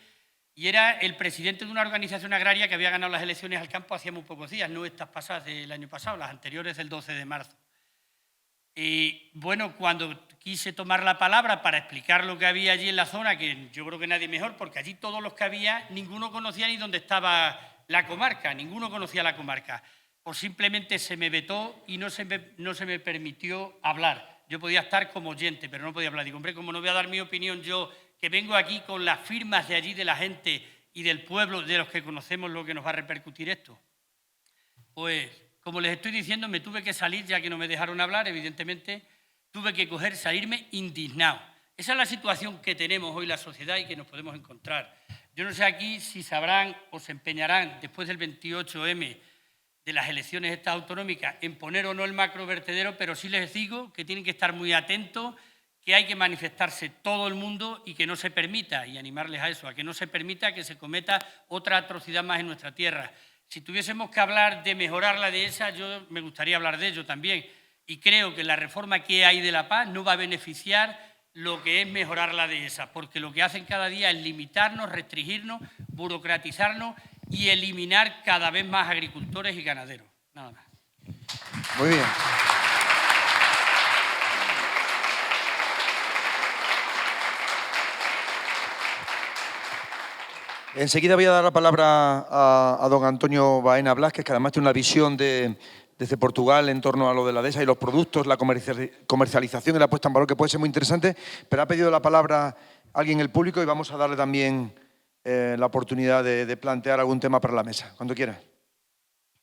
y era el presidente de una organización agraria que había ganado las elecciones al campo hacía muy pocos días, no estas pasadas del año pasado, las anteriores del 12 de marzo. Y bueno, cuando quise tomar la palabra para explicar lo que había allí en la zona, que yo creo que nadie mejor, porque allí todos los que había, ninguno conocía ni dónde estaba la comarca, ninguno conocía la comarca. Pues simplemente se me vetó y no se me permitió hablar. Yo podía estar como oyente, pero no podía hablar. Digo, hombre, como no voy a dar mi opinión yo, que vengo aquí con las firmas de allí de la gente y del pueblo, de los que conocemos lo que nos va a repercutir esto. Pues, como les estoy diciendo, me tuve que salir, ya que no me dejaron hablar, evidentemente, tuve que salirme indignado. Esa es la situación que tenemos hoy la sociedad y que nos podemos encontrar. Yo no sé aquí si sabrán o se empeñarán, después del 28M, de las elecciones estas autonómicas, en poner o no el macrovertedero, pero sí les digo que tienen que estar muy atentos, que hay que manifestarse todo el mundo y que no se permita, y animarles a eso, a que no se permita que se cometa otra atrocidad más en nuestra tierra. Si tuviésemos que hablar de mejorar la dehesa, yo me gustaría hablar de ello también, y creo que la reforma que hay de la paz no va a beneficiar lo que es mejorar la dehesa, porque lo que hacen cada día es limitarnos, restringirnos, burocratizarnos y eliminar cada vez más agricultores y ganaderos. Nada más. Muy bien. Enseguida voy a dar la palabra a don Antonio Baena Blázquez, que además tiene una visión desde Portugal en torno a lo de la dehesa y los productos, la comercialización y la puesta en valor, que puede ser muy interesante, pero ha pedido la palabra alguien en el público y vamos a darle también la oportunidad de plantear algún tema para la mesa, cuando quiera.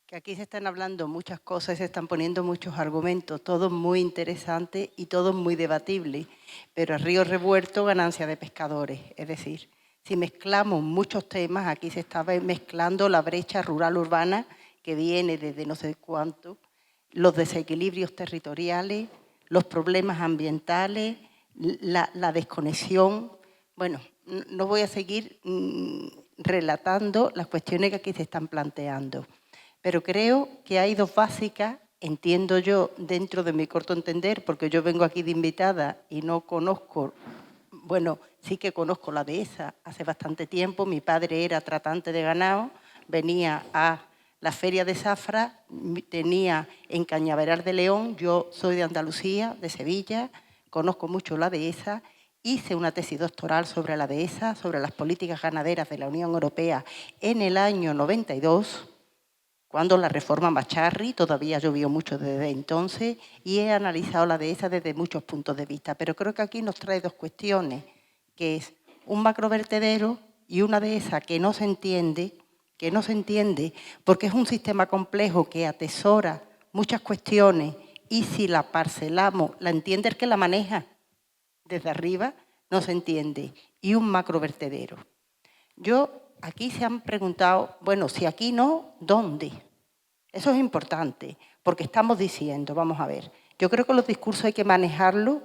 Que aquí se están hablando muchas cosas, se están poniendo muchos argumentos, todos muy interesantes y todos muy debatibles, pero a río revuelto ganancia de pescadores. Es decir, si mezclamos muchos temas, aquí se está mezclando la brecha rural-urbana que viene desde no sé cuánto, los desequilibrios territoriales, los problemas ambientales, la desconexión. Bueno, no voy a seguir relatando las cuestiones que aquí se están planteando, pero creo que hay dos básicas, entiendo yo, dentro de mi corto entender, porque yo vengo aquí de invitada y no conozco, bueno, sí que conozco la dehesa hace bastante tiempo, mi padre era tratante de ganado, venía a la feria de Zafra, tenía en Cañaveral de León, yo soy de Andalucía, de Sevilla, conozco mucho la dehesa. Hice una tesis doctoral sobre la dehesa, sobre las políticas ganaderas de la Unión Europea en el año 92, cuando la reforma Macharri, todavía llovió mucho desde entonces, y he analizado la dehesa desde muchos puntos de vista. Pero creo que aquí nos trae dos cuestiones, que es un macrovertedero y una dehesa que no se entiende, porque es un sistema complejo que atesora muchas cuestiones y si la parcelamos, la entiende el que la maneja desde arriba, no se entiende. Y un macrovertedero. Aquí se han preguntado, bueno, si aquí no, ¿dónde? Eso es importante, porque estamos diciendo, vamos a ver, yo creo que los discursos hay que manejarlos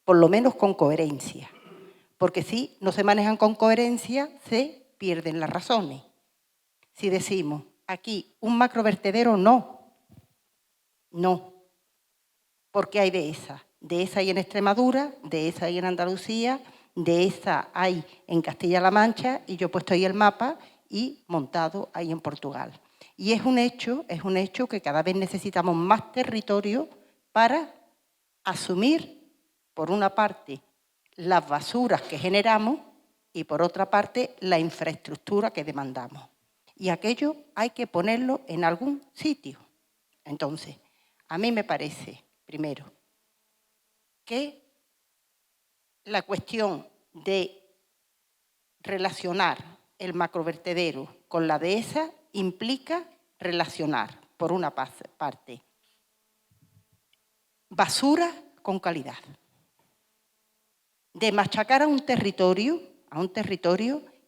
por lo menos con coherencia, porque si no se manejan con coherencia, se pierden las razones. Si decimos, aquí, un macrovertedero, no, porque hay dehesa. Dehesa hay en Extremadura, dehesa hay en Andalucía, dehesa hay en Castilla-La Mancha, y yo he puesto ahí el mapa y montado ahí en Portugal. Y es un hecho que cada vez necesitamos más territorio para asumir, por una parte, las basuras que generamos y, por otra parte, la infraestructura que demandamos. Y aquello hay que ponerlo en algún sitio. Entonces, a mí me parece, primero, que la cuestión de relacionar el macrovertedero con la dehesa implica relacionar, por una parte, basura con calidad. De machacar a un territorio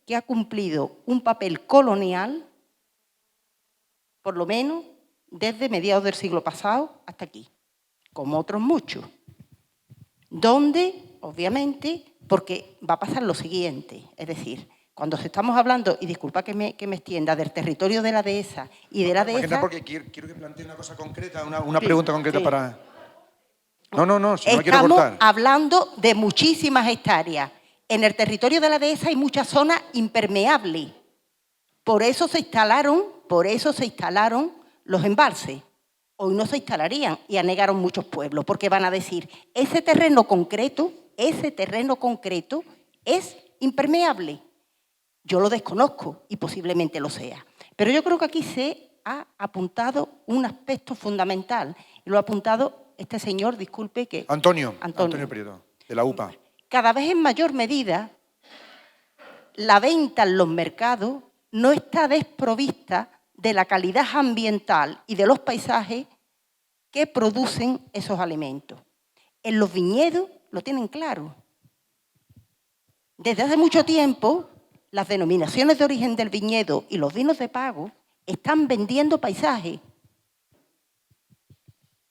que ha cumplido un papel colonial, por lo menos desde mediados del siglo pasado hasta aquí, como otros muchos, donde, obviamente, porque va a pasar lo siguiente, es decir, cuando estamos hablando, y disculpa que me extienda, del territorio de la dehesa y de la dehesa... Porque quiero que plantee una cosa concreta, una pregunta concreta para... No, si no me quiero cortar. Estamos hablando de muchísimas hectáreas. En el territorio de la dehesa hay muchas zonas impermeables. Por eso se instalaron los embalses. Hoy no se instalarían y anegaron muchos pueblos, porque van a decir, ese terreno concreto es impermeable. Yo lo desconozco y posiblemente lo sea. Pero yo creo que aquí se ha apuntado un aspecto fundamental. Y lo ha apuntado este señor, disculpe que... Antonio Prieto, de la UPA. Cada vez en mayor medida, la venta en los mercados no está desprovista de la calidad ambiental y de los paisajes que producen esos alimentos. En los viñedos lo tienen claro. Desde hace mucho tiempo, las denominaciones de origen del viñedo y los vinos de pago están vendiendo paisajes.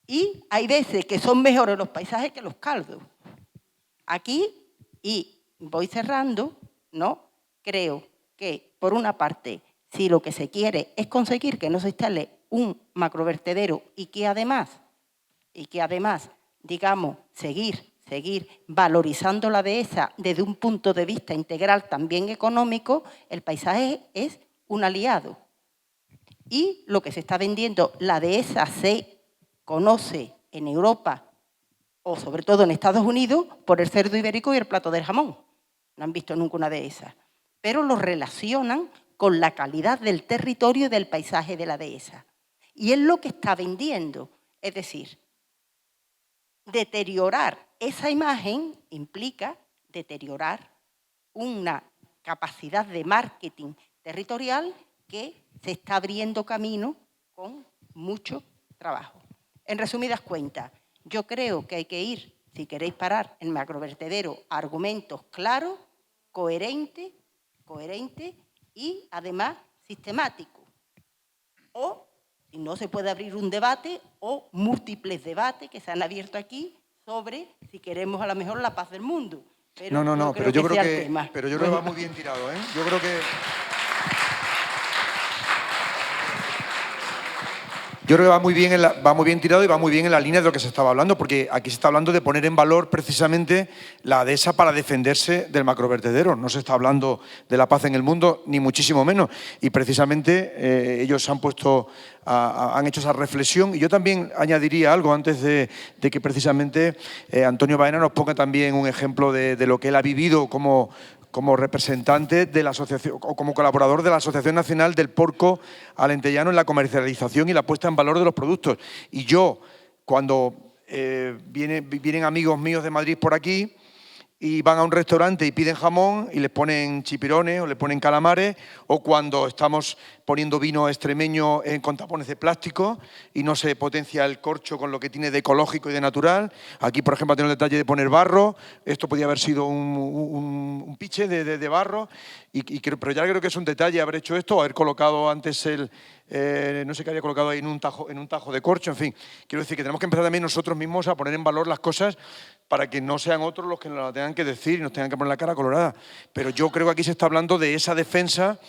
Y hay veces que son mejores los paisajes que los caldos. Aquí, y voy cerrando, ¿no? Creo que, por una parte, si lo que se quiere es conseguir que no se instale un macrovertedero y que además, digamos, seguir valorizando la dehesa desde un punto de vista integral también económico, el paisaje es un aliado. Y lo que se está vendiendo, la dehesa se conoce en Europa o sobre todo en Estados Unidos por el cerdo ibérico y el plato del jamón. No han visto nunca una dehesa. Pero lo relacionan con la calidad del territorio y del paisaje de la dehesa. Y es lo que está vendiendo. Es decir, deteriorar esa imagen implica deteriorar una capacidad de marketing territorial que se está abriendo camino con mucho trabajo. En resumidas cuentas, yo creo que hay que ir, si queréis parar el macrovertedero, a argumentos claros, coherentes y además sistemáticos. O, si no se puede abrir un debate, o múltiples debates que se han abierto aquí sobre si queremos a lo mejor la paz del mundo. Pero pero yo creo que va muy bien tirado, ¿eh? Yo creo que va muy bien tirado y va muy bien en la línea de lo que se estaba hablando, porque aquí se está hablando de poner en valor precisamente la dehesa para defenderse del macrovertedero. No se está hablando de la paz en el mundo, ni muchísimo menos. Y precisamente ellos han hecho esa reflexión. Y yo también añadiría algo antes de que precisamente Antonio Baena nos ponga también un ejemplo de lo que él ha vivido como como representante de la asociación o como colaborador de la Asociación Nacional del Porco Alentellano en la comercialización y la puesta en valor de los productos. Y yo, cuando vienen amigos míos de Madrid por aquí y van a un restaurante y piden jamón y les ponen chipirones o les ponen calamares, o cuando estamos poniendo vino extremeño con tapones de plástico y no se potencia el corcho con lo que tiene de ecológico y de natural. Aquí, por ejemplo, tengo el detalle de poner barro. Esto podía haber sido un piche de barro, pero ya creo que es un detalle haber hecho esto o haber colocado antes no sé qué había colocado ahí en un tajo de corcho. En fin, quiero decir que tenemos que empezar también nosotros mismos a poner en valor las cosas para que no sean otros los que nos la tengan que decir y nos tengan que poner la cara colorada. Pero yo creo que aquí se está hablando de esa defensa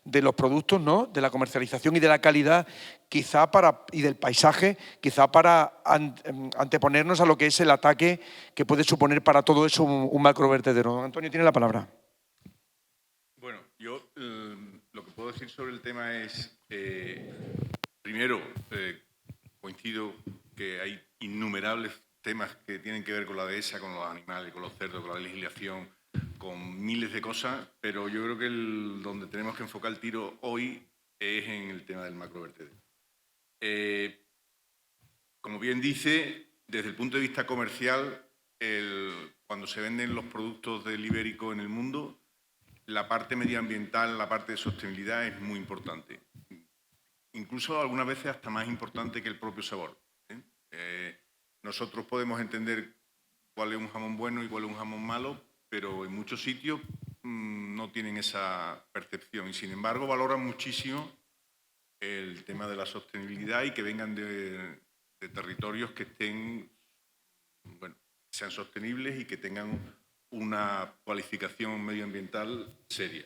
de los productos, ¿no? De la comercialización y de la calidad, quizá y del paisaje, quizá para anteponernos a lo que es el ataque que puede suponer para todo eso un macrovertedero. Don Antonio tiene la palabra. Bueno, yo lo que puedo decir sobre el tema es, primero, coincido que hay innumerables temas que tienen que ver con la dehesa, con los animales, con los cerdos, con la legislación, con miles de cosas, pero yo creo que donde tenemos que enfocar el tiro hoy es en el tema del macrovertedero. Como bien dice, desde el punto de vista comercial, cuando se venden los productos del ibérico en el mundo, la parte medioambiental, la parte de sostenibilidad es muy importante. Incluso algunas veces hasta más importante que el propio sabor. Nosotros podemos entender cuál es un jamón bueno y cuál es un jamón malo, pero en muchos sitios no tienen esa percepción y, sin embargo, valoran muchísimo el tema de la sostenibilidad y que vengan de territorios que sean sostenibles y que tengan una cualificación medioambiental seria.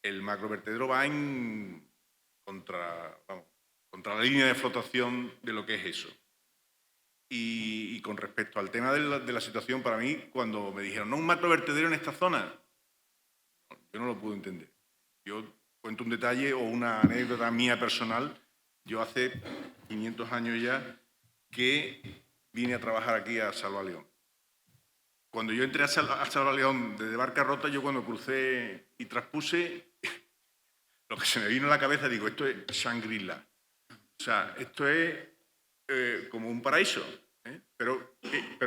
El macrovertedero va contra la línea de flotación de lo que es eso. Y con respecto al tema de la situación, para mí, cuando me dijeron, no, un macrovertedero en esta zona, yo no lo pude entender. Yo cuento un detalle o una anécdota mía personal. Yo hace 500 años ya que vine a trabajar aquí a Salva León. Cuando yo entré a Salva León desde Barca Rota, yo cuando crucé y traspuse, lo que se me vino a la cabeza, digo, esto es Shangri-La. O sea, esto es como un paraíso, pero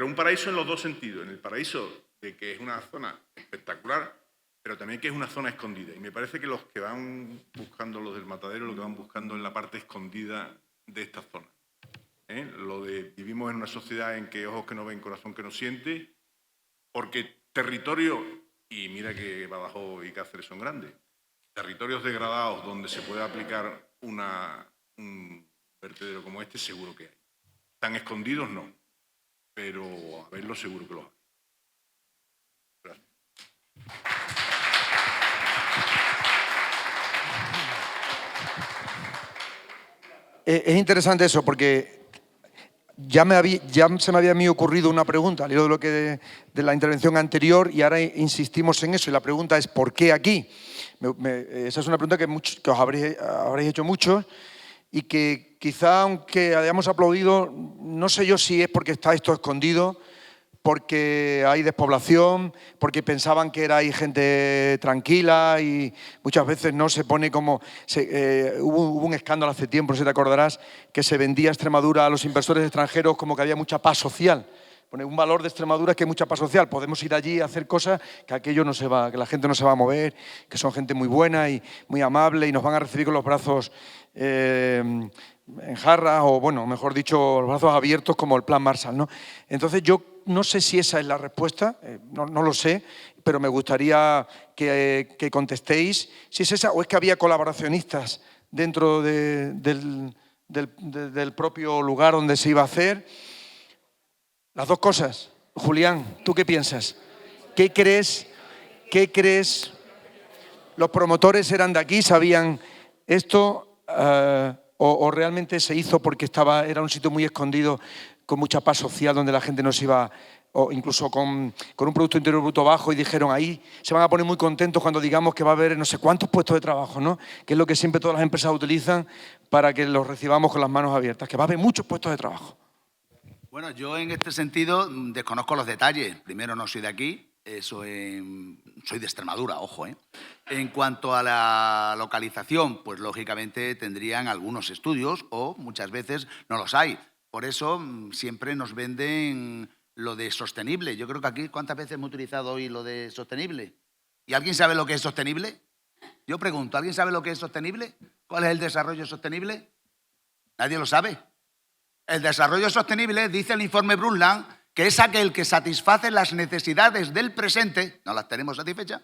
un paraíso en los dos sentidos. En el paraíso de que es una zona espectacular, pero también que es una zona escondida. Y me parece que los que van buscando, los del matadero, lo que van buscando en la parte escondida de esta zona. Lo de vivimos en una sociedad en que ojos que no ven, corazón que no siente, porque territorio, y mira que Badajoz y Cáceres son grandes, territorios degradados donde se puede aplicar un vertedero como este, seguro que hay. Tan escondidos no, pero a verlo seguro que lo hay. Gracias. Es interesante eso, porque ya se me había a mí ocurrido una pregunta al hilo de la intervención anterior y ahora insistimos en eso. Y la pregunta es, ¿por qué aquí? Esa es una pregunta que os habréis hecho muchos y que quizá, aunque hayamos aplaudido, no sé yo si es porque está esto escondido, porque hay despoblación, porque pensaban que era ahí gente tranquila y muchas veces no se pone como... hubo un escándalo hace tiempo, no sé si te acordarás, que se vendía Extremadura a los inversores extranjeros como que había mucha paz social. Un valor de Extremadura es que hay mucha paz social. Podemos ir allí a hacer cosas que aquello no se va, que la gente no se va a mover, que son gente muy buena y muy amable y nos van a recibir con los brazos en jarras o, bueno, mejor dicho, los brazos abiertos como el Plan Marshall, ¿no? Entonces yo no sé si esa es la respuesta, no lo sé, pero me gustaría que contestéis si es esa o es que había colaboracionistas dentro del propio lugar donde se iba a hacer. Las dos cosas. Julián, ¿tú qué piensas? ¿Qué crees? ¿Los promotores eran de aquí, sabían esto o realmente se hizo porque era un sitio muy escondido con mucha paz social donde la gente no se iba, o incluso con un Producto Interior Bruto bajo y dijeron ahí se van a poner muy contentos cuando digamos que va a haber no sé cuántos puestos de trabajo, ¿no? Que es lo que siempre todas las empresas utilizan para que los recibamos con las manos abiertas, que va a haber muchos puestos de trabajo. Bueno, yo en este sentido desconozco los detalles. Primero, no soy de aquí. Soy de Extremadura, ojo, ¿eh? En cuanto a la localización, pues lógicamente tendrían algunos estudios o muchas veces no los hay. Por eso siempre nos venden lo de sostenible. Yo creo que aquí, ¿cuántas veces hemos utilizado hoy lo de sostenible? ¿Y alguien sabe lo que es sostenible? Yo pregunto, ¿alguien sabe lo que es sostenible? ¿Cuál es el desarrollo sostenible? Nadie lo sabe. El desarrollo sostenible, dice el informe Brundtland, que es aquel que satisface las necesidades del presente, no las tenemos satisfechas,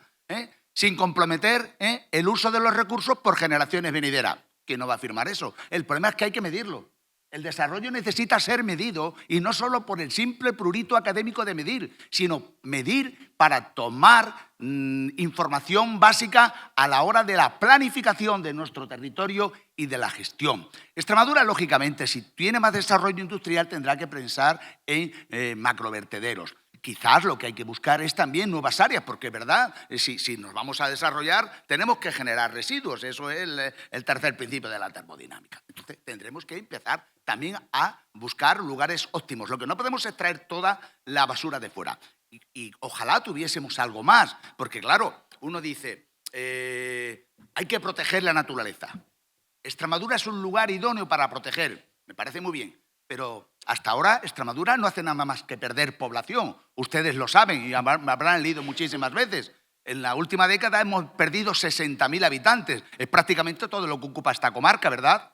sin comprometer el uso de los recursos por generaciones venideras. ¿Quién no va a afirmar eso? El problema es que hay que medirlo. El desarrollo necesita ser medido y no solo por el simple prurito académico de medir, sino medir para tomar información básica a la hora de la planificación de nuestro territorio y de la gestión. Extremadura, lógicamente, si tiene más desarrollo industrial, tendrá que pensar en macrovertederos. Quizás lo que hay que buscar es también nuevas áreas, porque, ¿verdad?, si nos vamos a desarrollar, tenemos que generar residuos. Eso es el tercer principio de la termodinámica. Entonces, tendremos que empezar también a buscar lugares óptimos. Lo que no podemos es traer toda la basura de fuera. Y ojalá tuviésemos algo más, porque, claro, uno dice, hay que proteger la naturaleza. Extremadura es un lugar idóneo para proteger. Me parece muy bien. Pero hasta ahora Extremadura no hace nada más que perder población. Ustedes lo saben y me habrán leído muchísimas veces. En la última década hemos perdido 60.000 habitantes. Es prácticamente todo lo que ocupa esta comarca, ¿verdad?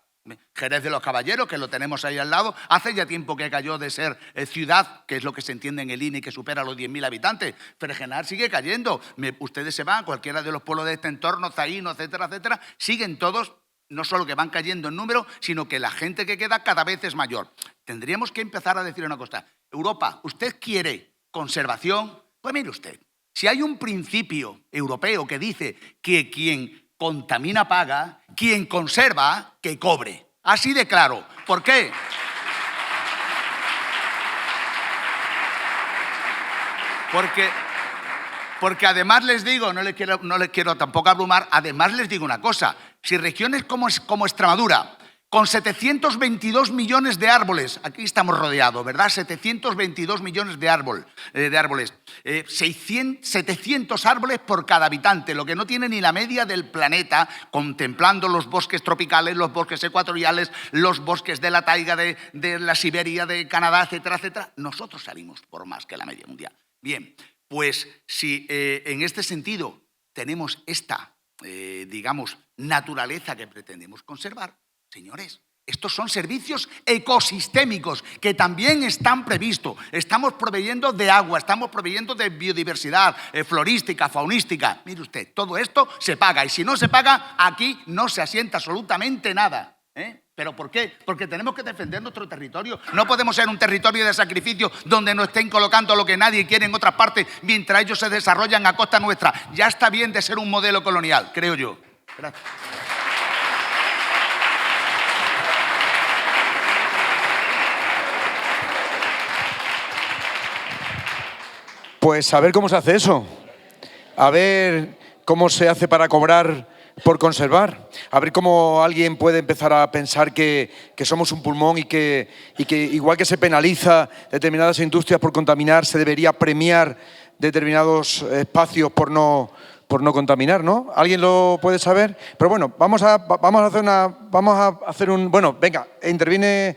Jerez de los Caballeros, que lo tenemos ahí al lado, hace ya tiempo que cayó de ser ciudad, que es lo que se entiende en el INE, que supera los 10.000 habitantes. Fregenar sigue cayendo. Ustedes se van, cualquiera de los pueblos de este entorno, Zaino, etcétera, etcétera, siguen todos. No solo que van cayendo en número, sino que la gente que queda cada vez es mayor. Tendríamos que empezar a decir una cosa. Europa, ¿usted quiere conservación? Pues mire usted, si hay un principio europeo que dice que quien contamina paga, quien conserva, que cobre. Así de claro. ¿Por qué? Porque además les digo, no les quiero tampoco abrumar, además les digo una cosa. Si regiones como Extremadura, con 722 millones de árboles, aquí estamos rodeados, ¿verdad? 722 millones de árboles, 700 árboles por cada habitante, lo que no tiene ni la media del planeta, contemplando los bosques tropicales, los bosques ecuatoriales, los bosques de la taiga de la Siberia, de Canadá, etcétera, etcétera. Nosotros salimos por más que la media mundial. Bien, pues si en este sentido tenemos esta, digamos, naturaleza que pretendemos conservar, señores, estos son servicios ecosistémicos que también están previstos. Estamos proveyendo de agua, estamos proveyendo de biodiversidad florística, faunística. Mire usted, todo esto se paga y si no se paga, aquí no se asienta absolutamente nada. ¿Pero por qué? Porque tenemos que defender nuestro territorio. No podemos ser un territorio de sacrificio donde nos estén colocando lo que nadie quiere en otras partes mientras ellos se desarrollan a costa nuestra. Ya está bien de ser un modelo colonial, creo yo. Gracias. Pues a ver cómo se hace eso. A ver cómo se hace para cobrar por conservar. A ver cómo alguien puede empezar a pensar que somos un pulmón y que igual que se penaliza determinadas industrias por contaminar, se debería premiar determinados espacios por no contaminar, ¿no? ¿Alguien lo puede saber? Pero bueno, vamos a hacer un... Bueno, venga, interviene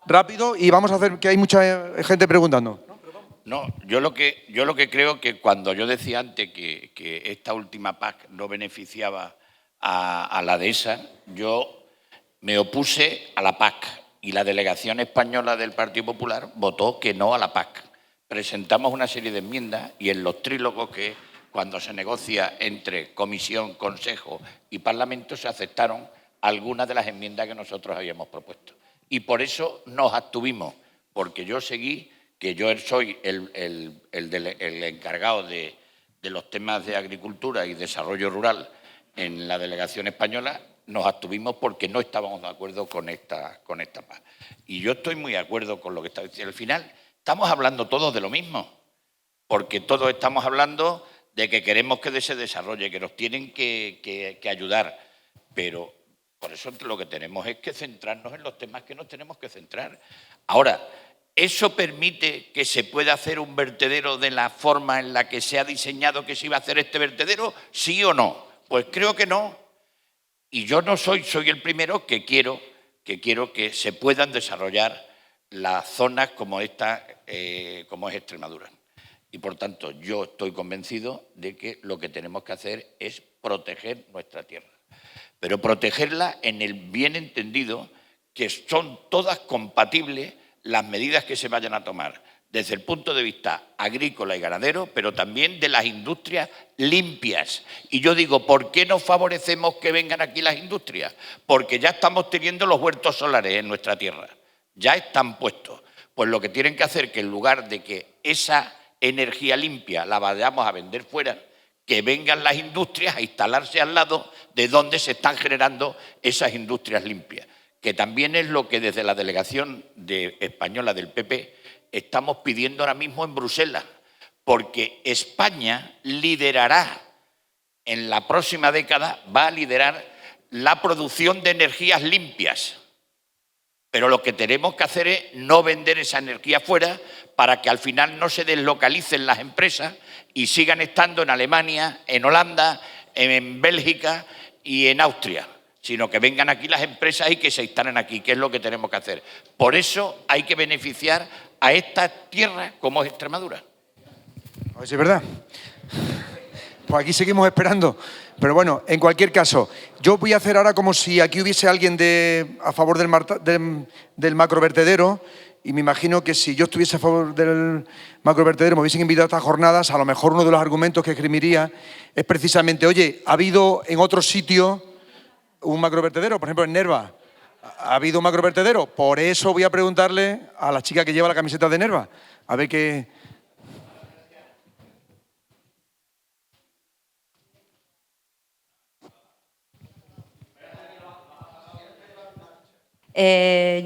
rápido y vamos a hacer que hay mucha gente preguntando. No, yo lo que creo que cuando yo decía antes que esta última PAC no beneficiaba a la dehesa, yo me opuse a la PAC y la delegación española del Partido Popular votó que no a la PAC. Presentamos una serie de enmiendas y en los trílogos que cuando se negocia entre Comisión, Consejo y Parlamento se aceptaron algunas de las enmiendas que nosotros habíamos propuesto. Y por eso nos abstuvimos, porque yo seguí que yo soy el encargado de los temas de agricultura y desarrollo rural en la delegación española, nos abstuvimos porque no estábamos de acuerdo con esta PAC. Y yo estoy muy de acuerdo con lo que está diciendo. Al final estamos hablando todos de lo mismo, porque todos estamos hablando de que queremos que se desarrolle, que nos tienen que ayudar, pero por eso lo que tenemos es que centrarnos en los temas que nos tenemos que centrar. Ahora, ¿Eso permite que se pueda hacer un vertedero de la forma en la que se ha diseñado que se iba a hacer este vertedero? ¿Sí o no? Pues creo que no. Y yo no soy el primero que quiero que se puedan desarrollar las zonas como esta, como es Extremadura. Y por tanto, yo estoy convencido de que lo que tenemos que hacer es proteger nuestra tierra. Pero protegerla en el bien entendido que son todas compatibles las medidas que se vayan a tomar desde el punto de vista agrícola y ganadero, pero también de las industrias limpias. Y yo digo, ¿por qué no favorecemos que vengan aquí las industrias? Porque ya estamos teniendo los huertos solares en nuestra tierra, ya están puestos. Pues lo que tienen que hacer es que en lugar de que esa energía limpia la vayamos a vender fuera, que vengan las industrias a instalarse al lado de donde se están generando esas industrias limpias, que también es lo que desde la delegación española del PP estamos pidiendo ahora mismo en Bruselas, porque España liderará en la próxima década, va a liderar la producción de energías limpias. Pero lo que tenemos que hacer es no vender esa energía fuera para que al final no se deslocalicen las empresas y sigan estando en Alemania, en Holanda, en Bélgica y en Austria, sino que vengan aquí las empresas y que se instalen aquí, que es lo que tenemos que hacer. Por eso hay que beneficiar a esta tierra como es Extremadura. A ver si es verdad. Pues aquí seguimos esperando. Pero bueno, en cualquier caso, yo voy a hacer ahora como si aquí hubiese alguien a favor del macrovertedero, y me imagino que si yo estuviese a favor del macrovertedero, me hubiesen invitado a estas jornadas, a lo mejor uno de los argumentos que esgrimiría es precisamente, oye, ¿ha habido en otro sitio un macrovertedero? Por ejemplo, en Nerva, ¿ha habido un macrovertedero? Por eso voy a preguntarle a la chica que lleva la camiseta de Nerva, a ver qué...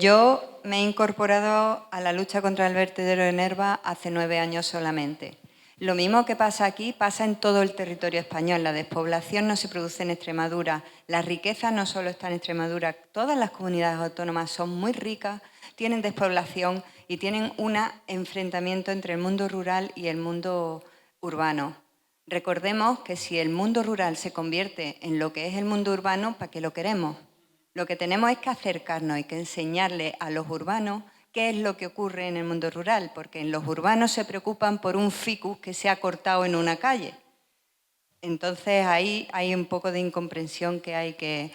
Yo me he incorporado a la lucha contra el vertedero de Nerva hace 9 años solamente. Lo mismo que pasa aquí pasa en todo el territorio español. La despoblación no se produce en Extremadura. La riqueza no solo está en Extremadura. Todas las comunidades autónomas son muy ricas, tienen despoblación y tienen un enfrentamiento entre el mundo rural y el mundo urbano. Recordemos que si el mundo rural se convierte en lo que es el mundo urbano, ¿para qué lo queremos? Lo que tenemos es que acercarnos y que enseñarle a los urbanos qué es lo que ocurre en el mundo rural, porque en los urbanos se preocupan por un ficus que se ha cortado en una calle. Entonces ahí hay un poco de incomprensión que hay que...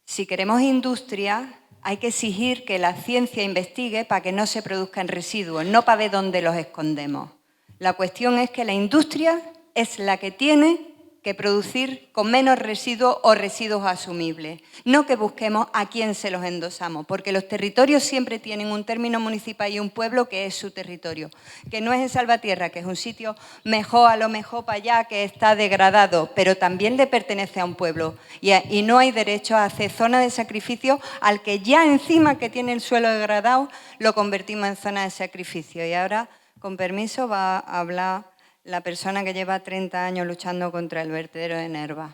Si queremos industria, hay que exigir que la ciencia investigue para que no se produzcan residuos, no para ver dónde los escondemos. La cuestión es que la industria es la que tiene que producir con menos residuos o residuos asumibles. No que busquemos a quién se los endosamos, porque los territorios siempre tienen un término municipal y un pueblo que es su territorio, que no es en Salvatierra, que es un sitio mejor, a lo mejor para allá, que está degradado, pero también le pertenece a un pueblo. Y no hay derecho a hacer zona de sacrificio al que ya encima que tiene el suelo degradado lo convertimos en zona de sacrificio. Y ahora, con permiso, va a hablar la persona que lleva 30 años luchando contra el vertedero de Nerva.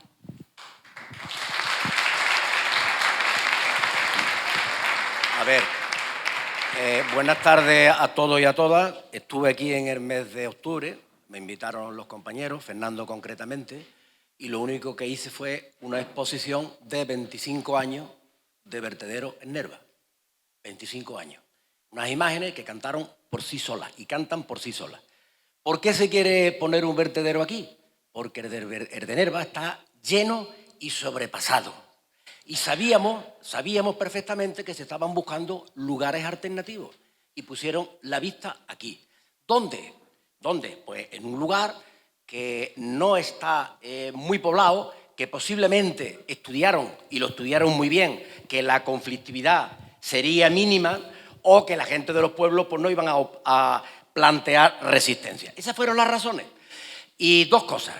A ver, buenas tardes a todos y a todas. Estuve aquí en el mes de octubre, me invitaron los compañeros, Fernando concretamente, y lo único que hice fue una exposición de 25 años de vertedero en Nerva. 25 años. Unas imágenes que cantaron por sí solas y cantan por sí solas. ¿Por qué se quiere poner un vertedero aquí? Porque el de Nerva está lleno y sobrepasado. Y sabíamos perfectamente que se estaban buscando lugares alternativos y pusieron la vista aquí. ¿Dónde? ¿Dónde? Pues en un lugar que no está muy poblado, que posiblemente estudiaron, y lo estudiaron muy bien, que la conflictividad sería mínima o que la gente de los pueblos pues, no iban a plantear resistencia. Esas fueron las razones. Y dos cosas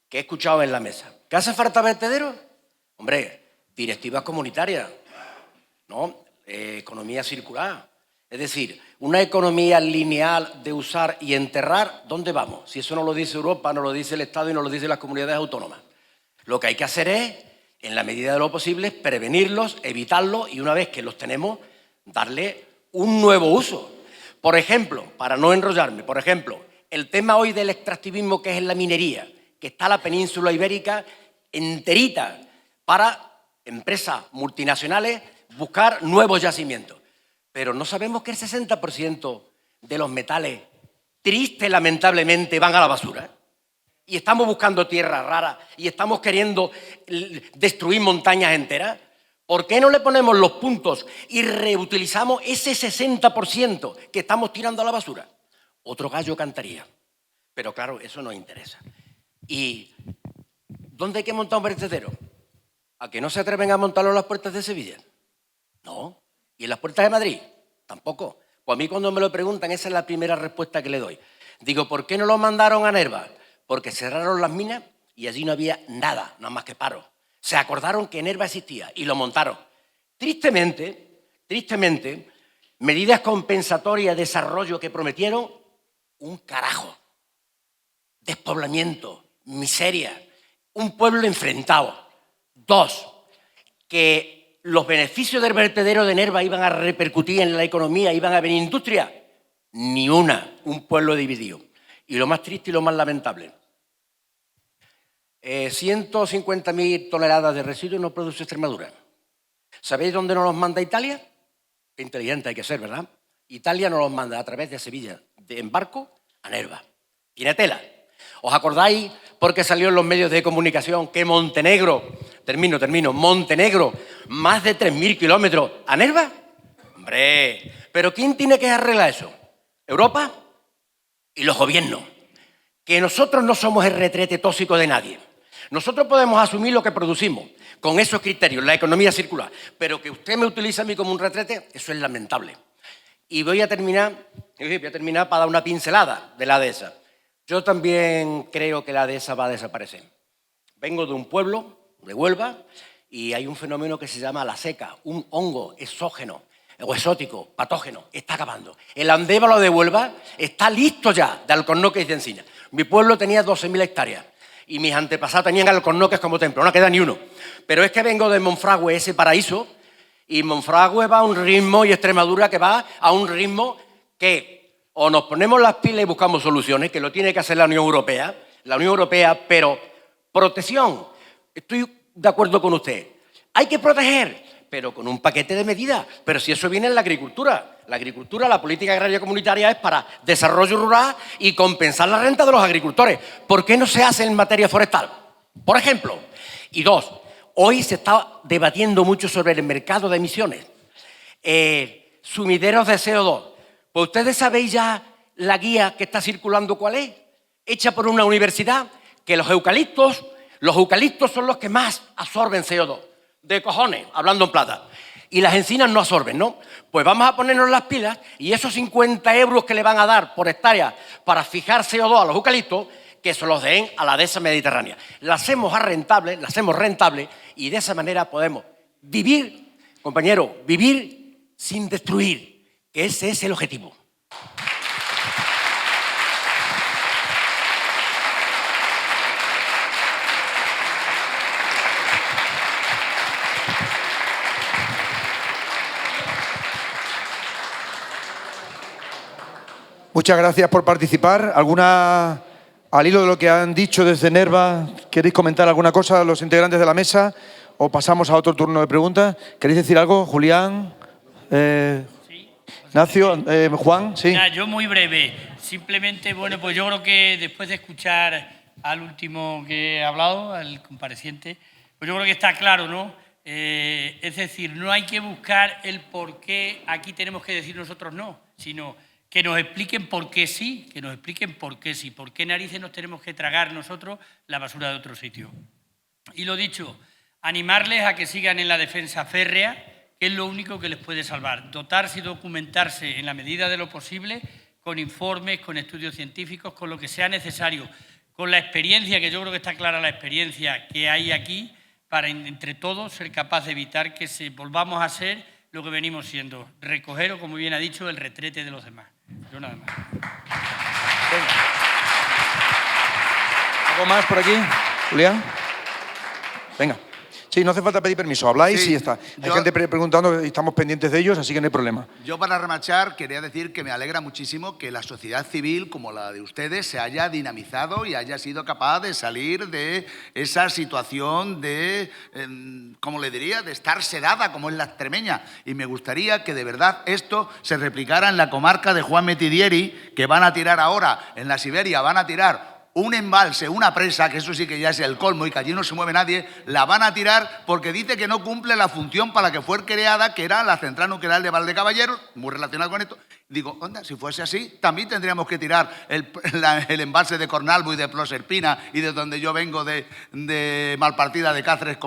que he escuchado en la mesa. ¿Qué hace falta vertedero? Hombre, directivas comunitarias, ¿no? Economía circular. Es decir, una economía lineal de usar y enterrar, ¿dónde vamos? Si eso no lo dice Europa, no lo dice el Estado y no lo dicen las comunidades autónomas. Lo que hay que hacer es, en la medida de lo posible, prevenirlos, evitarlos y una vez que los tenemos, darle un nuevo uso. Por ejemplo, para no enrollarme, por ejemplo, el tema hoy del extractivismo que es en la minería, que está la península ibérica enterita para empresas multinacionales buscar nuevos yacimientos. Pero no sabemos que el 60% de los metales, triste lamentablemente, van a la basura. Y estamos buscando tierras raras y estamos queriendo destruir montañas enteras. ¿Por qué no le ponemos los puntos y reutilizamos ese 60% que estamos tirando a la basura? Otro gallo cantaría. Pero claro, eso nos interesa. ¿Y dónde hay que montar un vertedero? ¿A que no se atreven a montarlo en las puertas de Sevilla? No. ¿Y en las puertas de Madrid? Tampoco. Pues a mí cuando me lo preguntan, esa es la primera respuesta que le doy. Digo, ¿por qué no lo mandaron a Nerva? Porque cerraron las minas y allí no había nada, nada más que paro. Se acordaron que Nerva existía y lo montaron. Tristemente, medidas compensatorias de desarrollo que prometieron, un carajo. Despoblamiento, miseria, un pueblo enfrentado. 2, que los beneficios del vertedero de Nerva iban a repercutir en la economía, iban a venir industria. Ni una, un pueblo dividido. Y lo más triste y lo más lamentable, 150.000 toneladas de residuos no produce Extremadura. ¿Sabéis dónde nos los manda Italia? Qué inteligente hay que ser, ¿verdad? Italia nos los manda a través de Sevilla, en barco a Nerva. Tiene tela. ¿Os acordáis porque salió en los medios de comunicación que Montenegro, Montenegro, más de 3.000 kilómetros a Nerva? Hombre, ¿pero quién tiene que arreglar eso? ¿Europa? Y los gobiernos. Que nosotros no somos el retrete tóxico de nadie. Nosotros podemos asumir lo que producimos con esos criterios, la economía circular, pero que usted me utilice a mí como un retrete, eso es lamentable. Y voy a terminar para dar una pincelada de la dehesa. Yo también creo que la dehesa va a desaparecer. Vengo de un pueblo, de Huelva, y hay un fenómeno que se llama la seca, un hongo exógeno o exótico, patógeno, está acabando. El andévalo de Huelva está listo ya de alcornoques y de encina. Mi pueblo tenía 12.000 hectáreas y mis antepasados tenían alcornoques como templo, no queda ni uno. Pero es que vengo de Monfragüe, ese paraíso, y Monfragüe va a un ritmo y Extremadura que va a un ritmo que o nos ponemos las pilas y buscamos soluciones, que lo tiene que hacer la Unión Europea, pero protección, estoy de acuerdo con usted, hay que proteger, pero con un paquete de medidas. Pero si eso viene en la agricultura, la política agraria comunitaria es para desarrollo rural y compensar la renta de los agricultores. ¿Por qué no se hace en materia forestal? Por ejemplo. Y 2, hoy se está debatiendo mucho sobre el mercado de emisiones. Sumideros de CO2. Pues ustedes sabéis ya la guía que está circulando cuál es, hecha por una universidad, que los eucaliptos son los que más absorben CO2. De cojones, hablando en plata. Y las encinas no absorben, ¿no? Pues vamos a ponernos las pilas y esos 50 euros que le van a dar por hectárea para fijar CO2 a los eucaliptos, que se los den a la dehesa mediterránea. La hacemos rentable y de esa manera podemos vivir, compañero, vivir sin destruir, que ese es el objetivo. Muchas gracias por participar. Al hilo de lo que han dicho desde Nerva, ¿queréis comentar alguna cosa los integrantes de la mesa o pasamos a otro turno de preguntas? ¿Queréis decir algo, Julián? Ignacio, Juan, sí. Mira, yo muy breve. Simplemente, bueno, pues yo creo que después de escuchar al último que ha hablado, al compareciente, pues yo creo que está claro, ¿no? Es decir, no hay que buscar el por qué aquí tenemos que decir nosotros no, sino que nos expliquen por qué sí, por qué narices nos tenemos que tragar nosotros la basura de otro sitio. Y lo dicho, animarles a que sigan en la defensa férrea, que es lo único que les puede salvar. Dotarse y documentarse en la medida de lo posible, con informes, con estudios científicos, con lo que sea necesario, con la experiencia, que yo creo que está clara la experiencia que hay aquí, para entre todos ser capaz de evitar que volvamos a ser lo que venimos siendo, recoger, o como bien ha dicho, el retrete de los demás. Yo nada más. Venga. ¿Algo más por aquí, Julián? Venga. Sí, no hace falta pedir permiso, habláis Sí, y ya está. Hay gente preguntando y estamos pendientes de ellos, así que no hay problema. Yo, para remachar, quería decir que me alegra muchísimo que la sociedad civil, como la de ustedes, se haya dinamizado y haya sido capaz de salir de esa situación de, ¿cómo le diría?, de estar sedada, como es la extremeña. Y me gustaría que, de verdad, esto se replicara en la comarca de Juan Metidieri, que van a tirar ahora, en la Siberia, van a tirar un embalse, una presa, que eso sí que ya es el colmo y que allí no se mueve nadie, la van a tirar porque dice que no cumple la función para la que fue creada, que era la central nuclear de Valdecaballeros, muy relacionada con esto. Digo, onda, si fuese así, también tendríamos que tirar el embalse de Cornalvo y de Proserpina y de donde yo vengo de Malpartida de Cáceres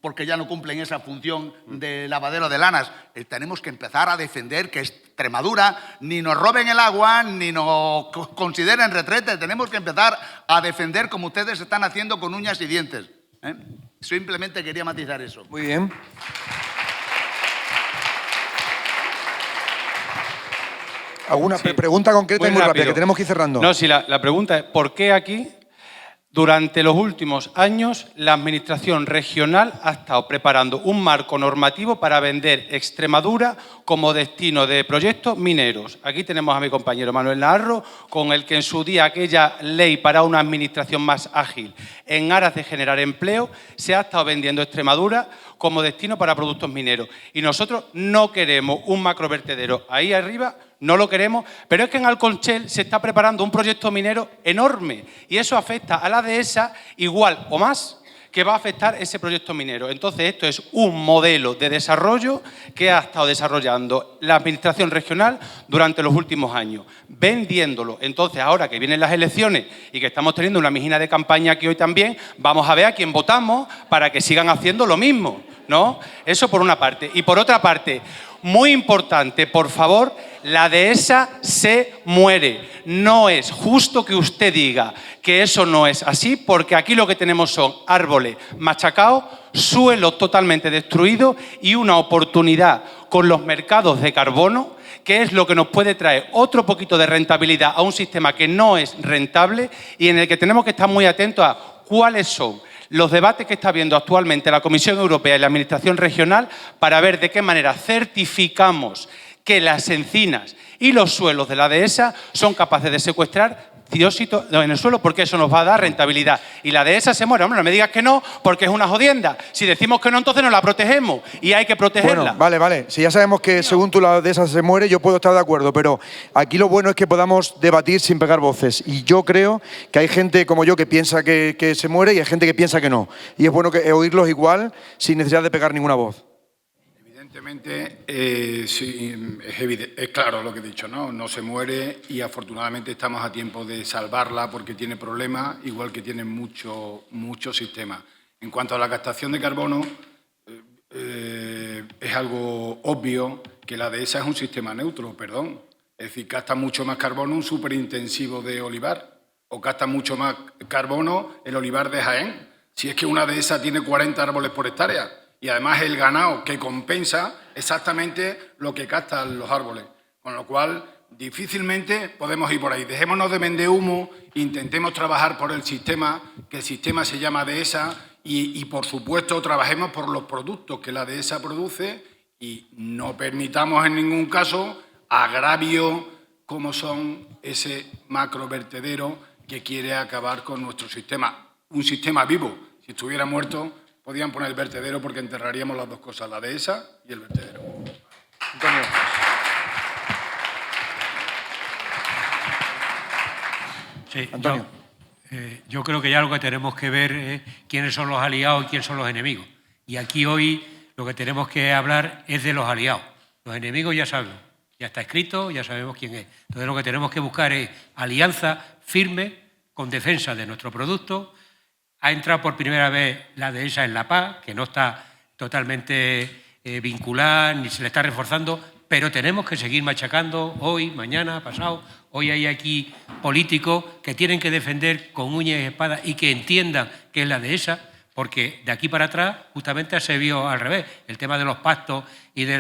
porque ya no cumplen esa función de lavadero de lanas. Tenemos que empezar a defender que Extremadura ni nos roben el agua ni nos consideren retrete. Tenemos que empezar a defender como ustedes están haciendo con uñas y dientes. Simplemente quería matizar eso. Muy bien. ¿Alguna pregunta concreta y muy rápida, que tenemos que ir cerrando? No, sí, la pregunta es, ¿por qué aquí, durante los últimos años, la Administración regional ha estado preparando un marco normativo para vender Extremadura como destino de proyectos mineros? Aquí tenemos a mi compañero Manuel Naharro, con el que en su día aquella ley para una administración más ágil, en aras de generar empleo, se ha estado vendiendo Extremadura como destino para productos mineros. Y nosotros no queremos un macrovertedero ahí arriba, no lo queremos, pero es que en Alconchel se está preparando un proyecto minero enorme y eso afecta a la dehesa igual o más que va a afectar ese proyecto minero. Entonces, esto es un modelo de desarrollo que ha estado desarrollando la Administración regional durante los últimos años, vendiéndolo. Entonces, ahora que vienen las elecciones y que estamos teniendo una mijina de campaña aquí hoy también, vamos a ver a quién votamos para que sigan haciendo lo mismo, ¿no? Eso por una parte. Y por otra parte, muy importante, por favor, la dehesa se muere. No es justo que usted diga que eso no es así, porque aquí lo que tenemos son árboles machacados, suelos totalmente destruidos y una oportunidad con los mercados de carbono, que es lo que nos puede traer otro poquito de rentabilidad a un sistema que no es rentable y en el que tenemos que estar muy atentos a cuáles son los debates que está habiendo actualmente la Comisión Europea y la Administración regional para ver de qué manera certificamos que las encinas y los suelos de la dehesa son capaces de secuestrar dióxido en el suelo, porque eso nos va a dar rentabilidad. Y la dehesa se muere. Hombre, no me digas que no, porque es una jodienda. Si decimos que no, entonces no la protegemos y hay que protegerla. Bueno, vale. Si ya sabemos que según tú la dehesa se muere, yo puedo estar de acuerdo, pero aquí lo bueno es que podamos debatir sin pegar voces. Y yo creo que hay gente como yo que piensa que se muere y hay gente que piensa que no. Y es bueno oírlos igual sin necesidad de pegar ninguna voz. Evidentemente, sí, es claro lo que he dicho, ¿no? No se muere y afortunadamente estamos a tiempo de salvarla porque tiene problemas, igual que tiene muchos sistemas. En cuanto a la captación de carbono, es algo obvio que la dehesa es un sistema neutro, perdón. Es decir, capta mucho más carbono un superintensivo de olivar o capta mucho más carbono el olivar de Jaén. Si es que una dehesa tiene 40 árboles por hectárea. Y además el ganado que compensa exactamente lo que captan los árboles. Con lo cual, difícilmente podemos ir por ahí. Dejémonos de vender humo, intentemos trabajar por el sistema, que el sistema se llama dehesa, y por supuesto trabajemos por los productos que la dehesa produce y no permitamos en ningún caso agravios como son ese macrovertedero que quiere acabar con nuestro sistema. Un sistema vivo. Si estuviera muerto, podían poner el vertedero porque enterraríamos las dos cosas, la dehesa y el vertedero. Antonio. Sí, Antonio. Yo creo que ya lo que tenemos que ver es quiénes son los aliados y quiénes son los enemigos. Y aquí hoy lo que tenemos que hablar es de los aliados. Los enemigos ya sabemos, ya está escrito, ya sabemos quién es. Entonces lo que tenemos que buscar es alianza firme con defensa de nuestro producto. Ha entrado por primera vez la dehesa en La Paz, que no está totalmente vinculada ni se le está reforzando, pero tenemos que seguir machacando hoy, mañana, pasado. Hoy hay aquí políticos que tienen que defender con uñas y espadas y que entiendan que es la dehesa, porque de aquí para atrás justamente se vio al revés. El tema de los pactos y de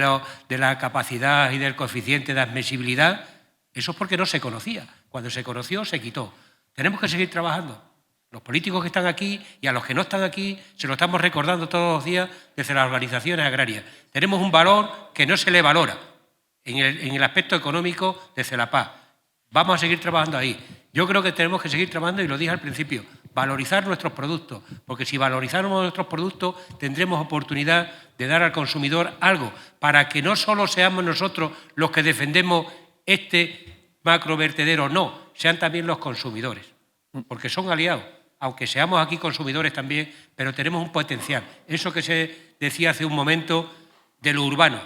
la capacidad y del coeficiente de admisibilidad, eso es porque no se conocía. Cuando se conoció, se quitó. Tenemos que seguir trabajando. Los políticos que están aquí y a los que no están aquí se lo estamos recordando todos los días desde las organizaciones agrarias. Tenemos un valor que no se le valora en el aspecto económico desde la paz. Vamos a seguir trabajando ahí. Yo creo que tenemos que seguir trabajando, y lo dije al principio, valorizar nuestros productos, porque si valorizamos nuestros productos tendremos oportunidad de dar al consumidor algo, para que no solo seamos nosotros los que defendemos este macrovertedero, no, sean también los consumidores, porque son aliados, aunque seamos aquí consumidores también, pero tenemos un potencial. Eso que se decía hace un momento de lo urbano.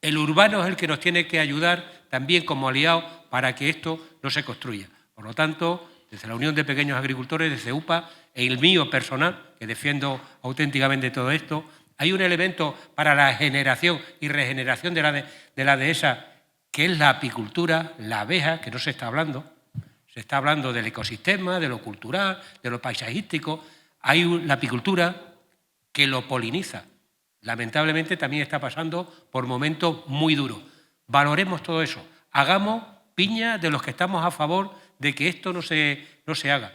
El urbano es el que nos tiene que ayudar también como aliados para que esto no se construya. Por lo tanto, desde la Unión de Pequeños Agricultores, desde UPA, e el mío personal, que defiendo auténticamente todo esto, hay un elemento para la generación y regeneración de la dehesa, que es la apicultura, la abeja, que no se está hablando. Se está hablando del ecosistema, de lo cultural, de lo paisajístico. Hay la apicultura que lo poliniza. Lamentablemente también está pasando por momentos muy duros. Valoremos todo eso. Hagamos piña de los que estamos a favor de que esto no se haga,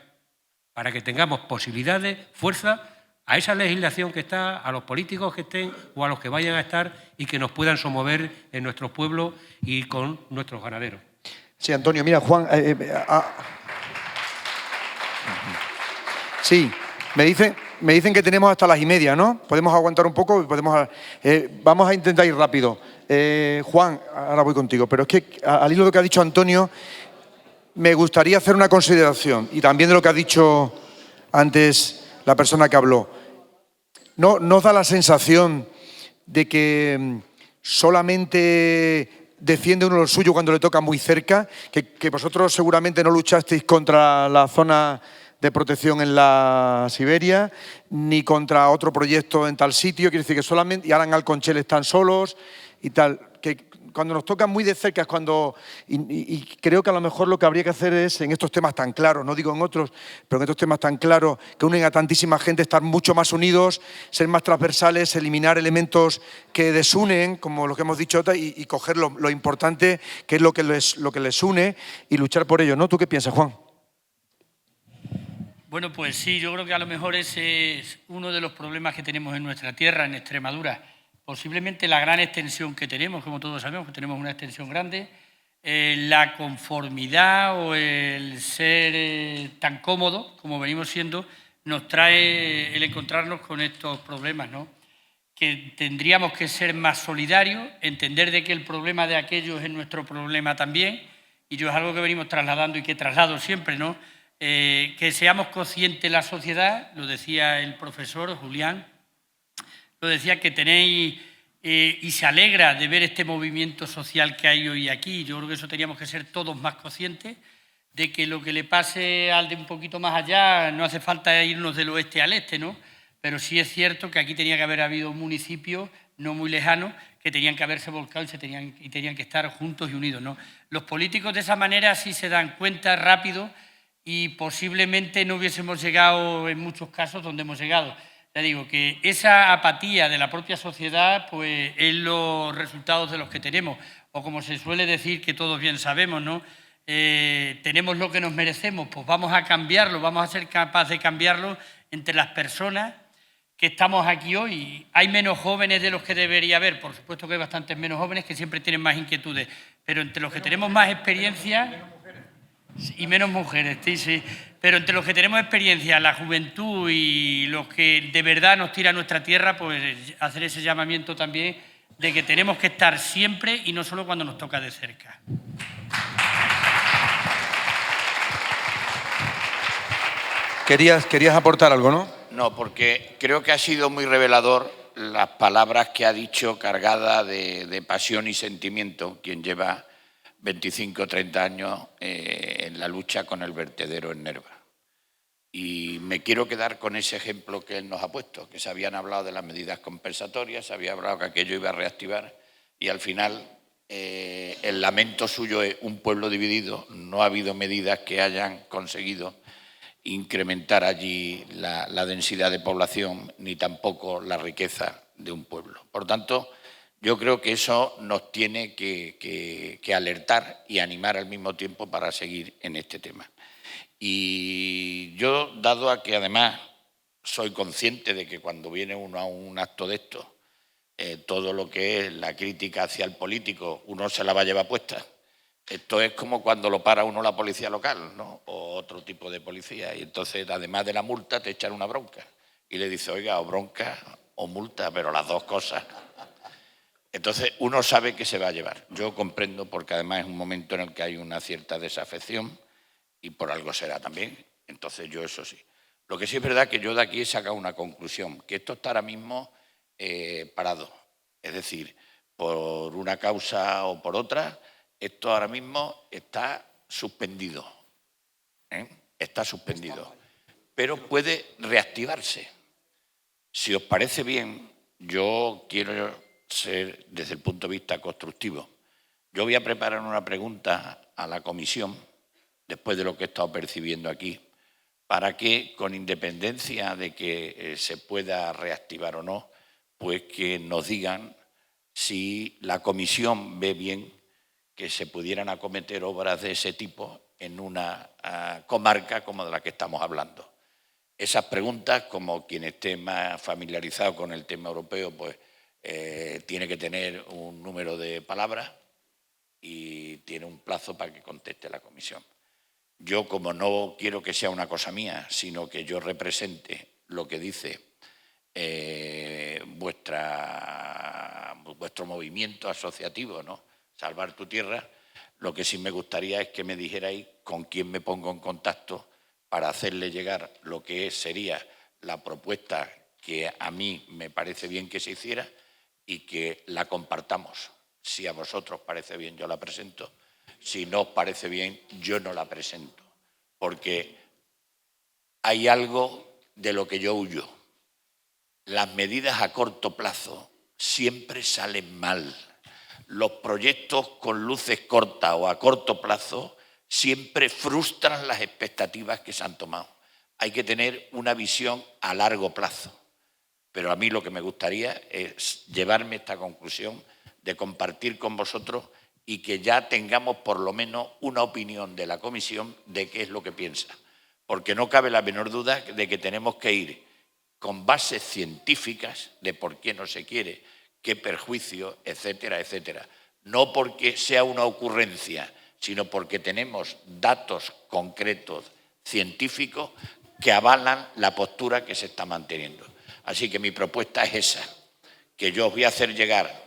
para que tengamos posibilidades, fuerza a esa legislación que está, a los políticos que estén o a los que vayan a estar y que nos puedan somover en nuestros pueblos y con nuestros ganaderos. Sí, Antonio, mira, Juan... Sí, me dicen que tenemos hasta las 1:30, ¿no? Podemos aguantar un poco, vamos a intentar ir rápido. Juan, ahora voy contigo, pero es que al hilo de lo que ha dicho Antonio, me gustaría hacer una consideración, y también de lo que ha dicho antes la persona que habló. ¿No nos da la sensación de que solamente defiende uno lo suyo cuando le toca muy cerca? Que vosotros seguramente no luchasteis contra la zona de protección en la Siberia, ni contra otro proyecto en tal sitio, quiere decir que solamente, y ahora en Alconchel están solos y tal, que cuando nos tocan muy de cerca es cuando, y creo que a lo mejor lo que habría que hacer es, en estos temas tan claros, no digo en otros, pero en estos temas tan claros, que unen a tantísima gente, estar mucho más unidos, ser más transversales, eliminar elementos que desunen, como lo que hemos dicho, y coger lo importante, que es lo que les une, y luchar por ello, ¿no? ¿Tú qué piensas, Juan? Bueno, pues sí, yo creo que a lo mejor ese es uno de los problemas que tenemos en nuestra tierra, en Extremadura. Posiblemente la gran extensión que tenemos, como todos sabemos, que tenemos una extensión grande, la conformidad o el ser tan cómodo como venimos siendo, nos trae el encontrarnos con estos problemas, ¿no? Que tendríamos que ser más solidarios, entender de que el problema de aquellos es nuestro problema también, y yo es algo que venimos trasladando y que traslado siempre, ¿no? Que seamos conscientes la sociedad, lo decía el profesor Julián, lo decía, que tenéis y se alegra de ver este movimiento social que hay hoy aquí. Yo creo que eso teníamos que ser todos más conscientes de que lo que le pase al de un poquito más allá no hace falta irnos del oeste al este, ¿no? Pero sí es cierto que aquí tenía que haber habido municipios no muy lejanos que tenían que haberse volcado y tenían que estar juntos y unidos, ¿no? Los políticos de esa manera sí se dan cuenta rápido y posiblemente no hubiésemos llegado en muchos casos donde hemos llegado. Ya digo que esa apatía de la propia sociedad pues, es los resultados de los que tenemos. O como se suele decir, que todos bien sabemos, ¿no? Tenemos lo que nos merecemos, pues vamos a cambiarlo, vamos a ser capaces de cambiarlo entre las personas que estamos aquí hoy. Hay menos jóvenes de los que debería haber, por supuesto que hay bastantes menos jóvenes que siempre tienen más inquietudes, pero entre los que tenemos más experiencia... Y menos mujeres, sí, sí. Pero entre los que tenemos experiencia, la juventud y los que de verdad nos tira a nuestra tierra, pues hacer ese llamamiento también de que tenemos que estar siempre y no solo cuando nos toca de cerca. Querías aportar algo, ¿no? No, porque creo que ha sido muy revelador las palabras que ha dicho, cargada de pasión y sentimiento, quien lleva 25 o 30 años en la lucha con el vertedero en Nerva. Y me quiero quedar con ese ejemplo que él nos ha puesto, que se habían hablado de las medidas compensatorias, se había hablado que aquello iba a reactivar y al final el lamento suyo es un pueblo dividido, no ha habido medidas que hayan conseguido incrementar allí la densidad de población ni tampoco la riqueza de un pueblo. Por tanto, yo creo que eso nos tiene que alertar y animar al mismo tiempo para seguir en este tema. Y yo, dado a que además soy consciente de que cuando viene uno a un acto de esto, todo lo que es la crítica hacia el político, uno se la va a llevar puesta. Esto es como cuando lo para uno la policía local, ¿no? O otro tipo de policía. Y entonces, además de la multa, te echan una bronca. Y le dice, oiga, o bronca o multa, pero las dos cosas. Entonces, uno sabe que se va a llevar. Yo comprendo, porque además es un momento en el que hay una cierta desafección y por algo será también. Entonces, yo eso sí. Lo que sí es verdad que yo de aquí he sacado una conclusión, que esto está ahora mismo parado. Es decir, por una causa o por otra, esto ahora mismo está suspendido. Está suspendido. Pero puede reactivarse. Si os parece bien, yo quiero ser, desde el punto de vista constructivo, yo voy a preparar una pregunta a la comisión, después de lo que he estado percibiendo aquí, para que, con independencia de que se pueda reactivar o no, pues que nos digan si la comisión ve bien que se pudieran acometer obras de ese tipo en una comarca como de la que estamos hablando. Esas preguntas, como quien esté más familiarizado con el tema europeo, pues tiene que tener un número de palabras y tiene un plazo para que conteste la comisión. Yo, como no quiero que sea una cosa mía, sino que yo represente lo que dice vuestro movimiento asociativo, ¿no? Salvar tu Tierra, lo que sí me gustaría es que me dijerais con quién me pongo en contacto para hacerle llegar lo que sería la propuesta que a mí me parece bien que se hiciera y que la compartamos. Si a vosotros parece bien, yo la presento. Si no os parece bien, yo no la presento. Porque hay algo de lo que yo huyo. Las medidas a corto plazo siempre salen mal. Los proyectos con luces cortas o a corto plazo siempre frustran las expectativas que se han tomado. Hay que tener una visión a largo plazo. Pero a mí lo que me gustaría es llevarme esta conclusión de compartir con vosotros y que ya tengamos por lo menos una opinión de la comisión de qué es lo que piensa. Porque no cabe la menor duda de que tenemos que ir con bases científicas de por qué no se quiere, qué perjuicio, etcétera, etcétera. No porque sea una ocurrencia, sino porque tenemos datos concretos científicos que avalan la postura que se está manteniendo. Así que mi propuesta es esa, que yo os voy a hacer llegar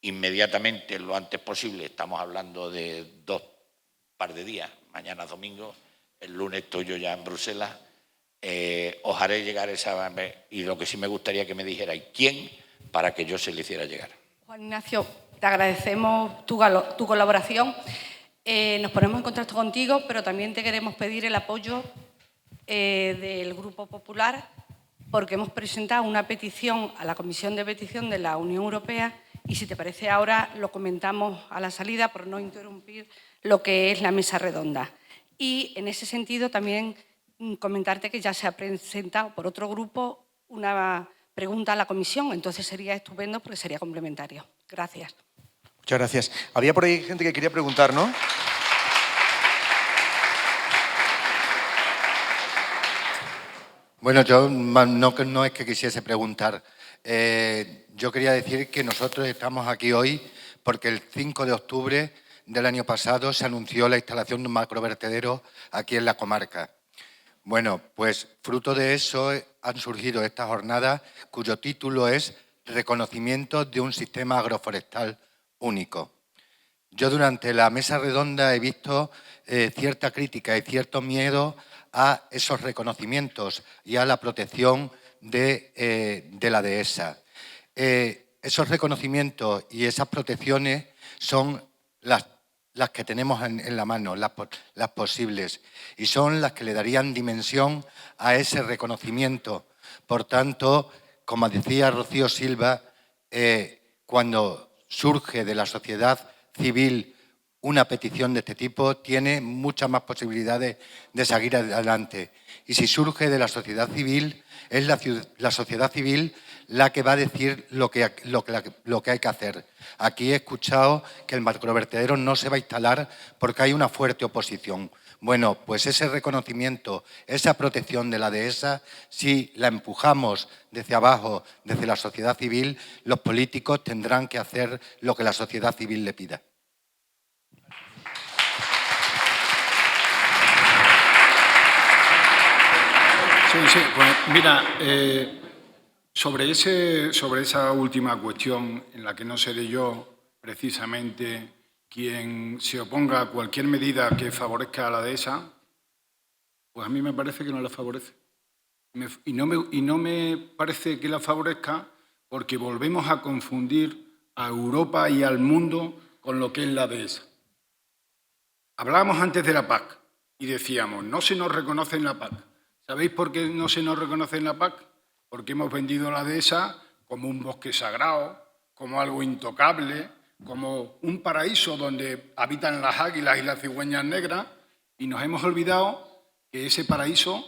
inmediatamente, lo antes posible, estamos hablando de par de días, mañana domingo, el lunes estoy yo ya en Bruselas, os haré llegar esa, y lo que sí me gustaría que me dijerais quién, para que yo se le hiciera llegar. Juan Ignacio, te agradecemos tu colaboración. Nos ponemos en contacto contigo, pero también te queremos pedir el apoyo del Grupo Popular, porque hemos presentado una petición a la Comisión de Petición de la Unión Europea y, si te parece, ahora lo comentamos a la salida por no interrumpir lo que es la mesa redonda. Y, en ese sentido, también comentarte que ya se ha presentado por otro grupo una pregunta a la comisión, entonces sería estupendo porque sería complementario. Gracias. Muchas gracias. Había por ahí gente que quería preguntar, ¿no? Bueno, yo no es que quisiese preguntar. Yo quería decir que nosotros estamos aquí hoy porque el 5 de octubre del año pasado se anunció la instalación de un macrovertedero aquí en la comarca. Bueno, pues fruto de eso han surgido estas jornadas cuyo título es Reconocimiento de un sistema agroforestal único. Yo durante la mesa redonda he visto cierta crítica y cierto miedo a esos reconocimientos y a la protección de la dehesa. Esos reconocimientos y esas protecciones son las que tenemos en la mano, las posibles, y son las que le darían dimensión a ese reconocimiento. Por tanto, como decía Rocío Silva, cuando surge de la sociedad civil una petición de este tipo tiene muchas más posibilidades de seguir adelante. Y si surge de la sociedad civil, es la sociedad civil la que va a decir lo que hay que hacer. Aquí he escuchado que el macrovertedero no se va a instalar porque hay una fuerte oposición. Bueno, pues ese reconocimiento, esa protección de la dehesa, si la empujamos desde abajo, desde la sociedad civil, los políticos tendrán que hacer lo que la sociedad civil le pida. Sí, pues mira, sobre esa última cuestión en la que no seré yo precisamente quien se oponga a cualquier medida que favorezca a la dehesa, pues a mí me parece que no la favorece. Y no me parece que la favorezca porque volvemos a confundir a Europa y al mundo con lo que es la dehesa. Hablábamos antes de la PAC y decíamos, no se nos reconoce en la PAC. ¿Sabéis por qué no se nos reconoce en la PAC? Porque hemos vendido la dehesa como un bosque sagrado, como algo intocable, como un paraíso donde habitan las águilas y las cigüeñas negras, y nos hemos olvidado que ese paraíso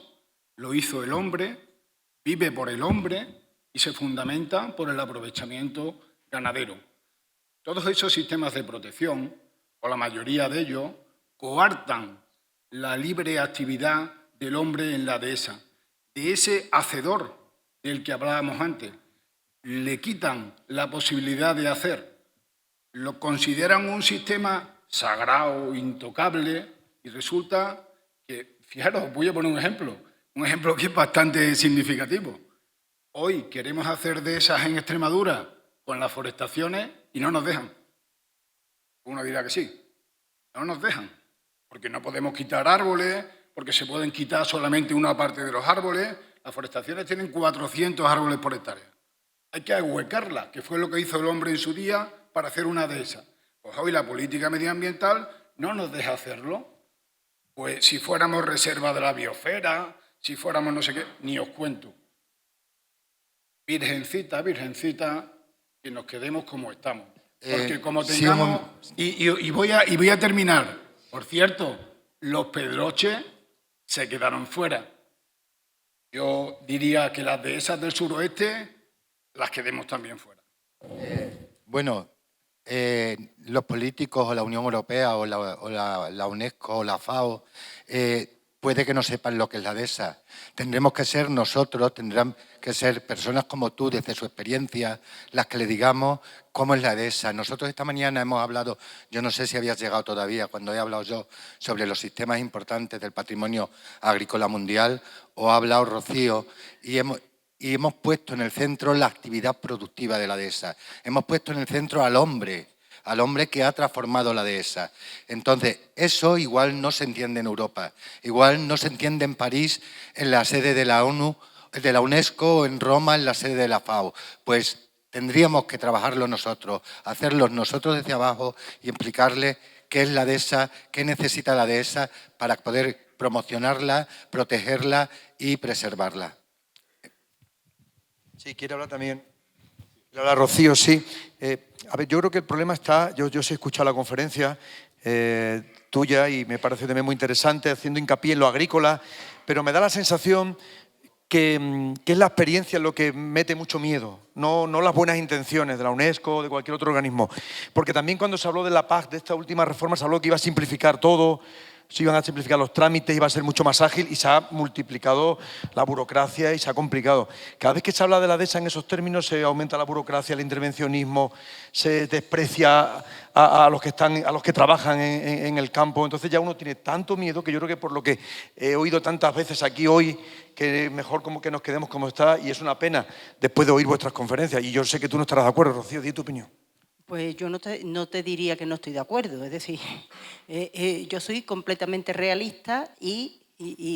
lo hizo el hombre, vive por el hombre y se fundamenta por el aprovechamiento ganadero. Todos esos sistemas de protección, o la mayoría de ellos, coartan la libre actividad del hombre en la dehesa. De ese hacedor del que hablábamos antes, le quitan la posibilidad de hacer. Lo consideran un sistema sagrado, intocable, y resulta que, fijaros, voy a poner un ejemplo que es bastante significativo. Hoy queremos hacer dehesas en Extremadura con las forestaciones y no nos dejan. Uno dirá que sí, no nos dejan, porque no podemos quitar árboles, porque se pueden quitar solamente una parte de los árboles. Las forestaciones tienen 400 árboles por hectárea. Hay que ahuecarlas, que fue lo que hizo el hombre en su día para hacer una dehesa. Pues hoy la política medioambiental no nos deja hacerlo. Pues si fuéramos reserva de la biosfera, si fuéramos no sé qué, ni os cuento. Virgencita, virgencita, que nos quedemos como estamos. Porque como tengamos... Y voy a terminar. Por cierto, los pedroches se quedaron fuera. Yo diría que las dehesas del suroeste las quedemos también fuera. Bueno, los políticos o la Unión Europea o la UNESCO o la FAO puede que no sepan lo que es la dehesa. Tendremos que ser nosotros, tendrán que ser personas como tú, desde su experiencia, las que le digamos cómo es la dehesa. Nosotros esta mañana hemos hablado, yo no sé si habías llegado todavía, cuando he hablado yo sobre los sistemas importantes del patrimonio agrícola mundial, o ha hablado Rocío, y hemos puesto en el centro la actividad productiva de la dehesa. Hemos puesto en el centro al hombre que ha transformado la dehesa. Entonces, eso igual no se entiende en Europa, igual no se entiende en París, en la sede de la ONU, de la UNESCO, o en Roma, en la sede de la FAO. Pues tendríamos que trabajarlo nosotros, hacerlo nosotros desde abajo y explicarle qué es la dehesa, qué necesita la dehesa para poder promocionarla, protegerla y preservarla. Sí, quiere hablar también. Hola, Rocío, sí. A ver, yo creo que el problema está, yo sí he escuchado la conferencia tuya y me parece también muy interesante, haciendo hincapié en lo agrícola, pero me da la sensación que es la experiencia lo que mete mucho miedo, no las buenas intenciones de la UNESCO o de cualquier otro organismo. Porque también cuando se habló de la PAC, de esta última reforma, se habló que iba a simplificar todo, se iban a simplificar los trámites, iba a ser mucho más ágil y se ha multiplicado la burocracia y se ha complicado. Cada vez que se habla de la dehesa en esos términos se aumenta la burocracia, el intervencionismo, se desprecia a los que trabajan en el campo. Entonces ya uno tiene tanto miedo que yo creo que por lo que he oído tantas veces aquí hoy, que mejor como que nos quedemos como está, y es una pena después de oír vuestras conferencias. Y yo sé que tú no estarás de acuerdo, Rocío, di tu opinión. Pues yo no te diría que no estoy de acuerdo, es decir, yo soy completamente realista y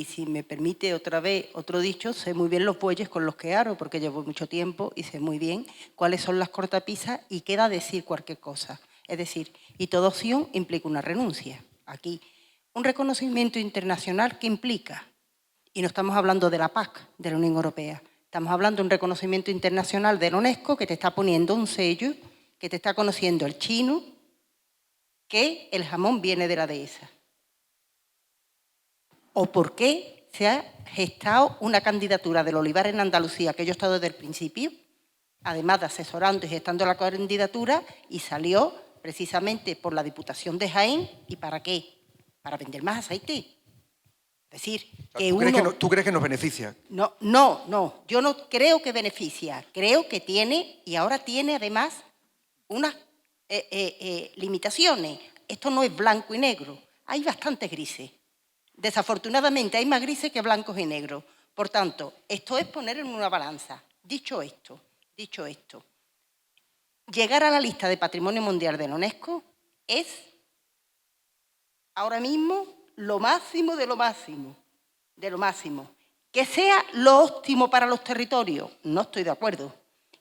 si me permite otra vez otro dicho, sé muy bien los bueyes con los que aro, porque llevo mucho tiempo y sé muy bien cuáles son las cortapisas y queda decir cualquier cosa. Es decir, y toda opción implica una renuncia. Aquí, un reconocimiento internacional que implica, y no estamos hablando de la PAC, de la Unión Europea, estamos hablando de un reconocimiento internacional de la UNESCO que te está poniendo un sello, que te está conociendo el chino, que el jamón viene de la dehesa? ¿O por qué se ha gestado una candidatura del olivar en Andalucía, que yo he estado desde el principio, además de asesorando y gestando la candidatura, y salió precisamente por la Diputación de Jaén? ¿Y para qué? Para vender más aceite. Es decir, que ¿Tú crees que nos beneficia? No, yo no creo que beneficia. Creo que tiene, y ahora tiene además, unas limitaciones. Esto no es blanco y negro, hay bastantes grises. Desafortunadamente hay más grises que blancos y negros. Por tanto, esto es poner en una balanza. Dicho esto, llegar a la lista de Patrimonio Mundial de la UNESCO es ahora mismo lo máximo de lo máximo, Que sea lo óptimo para los territorios, no estoy de acuerdo.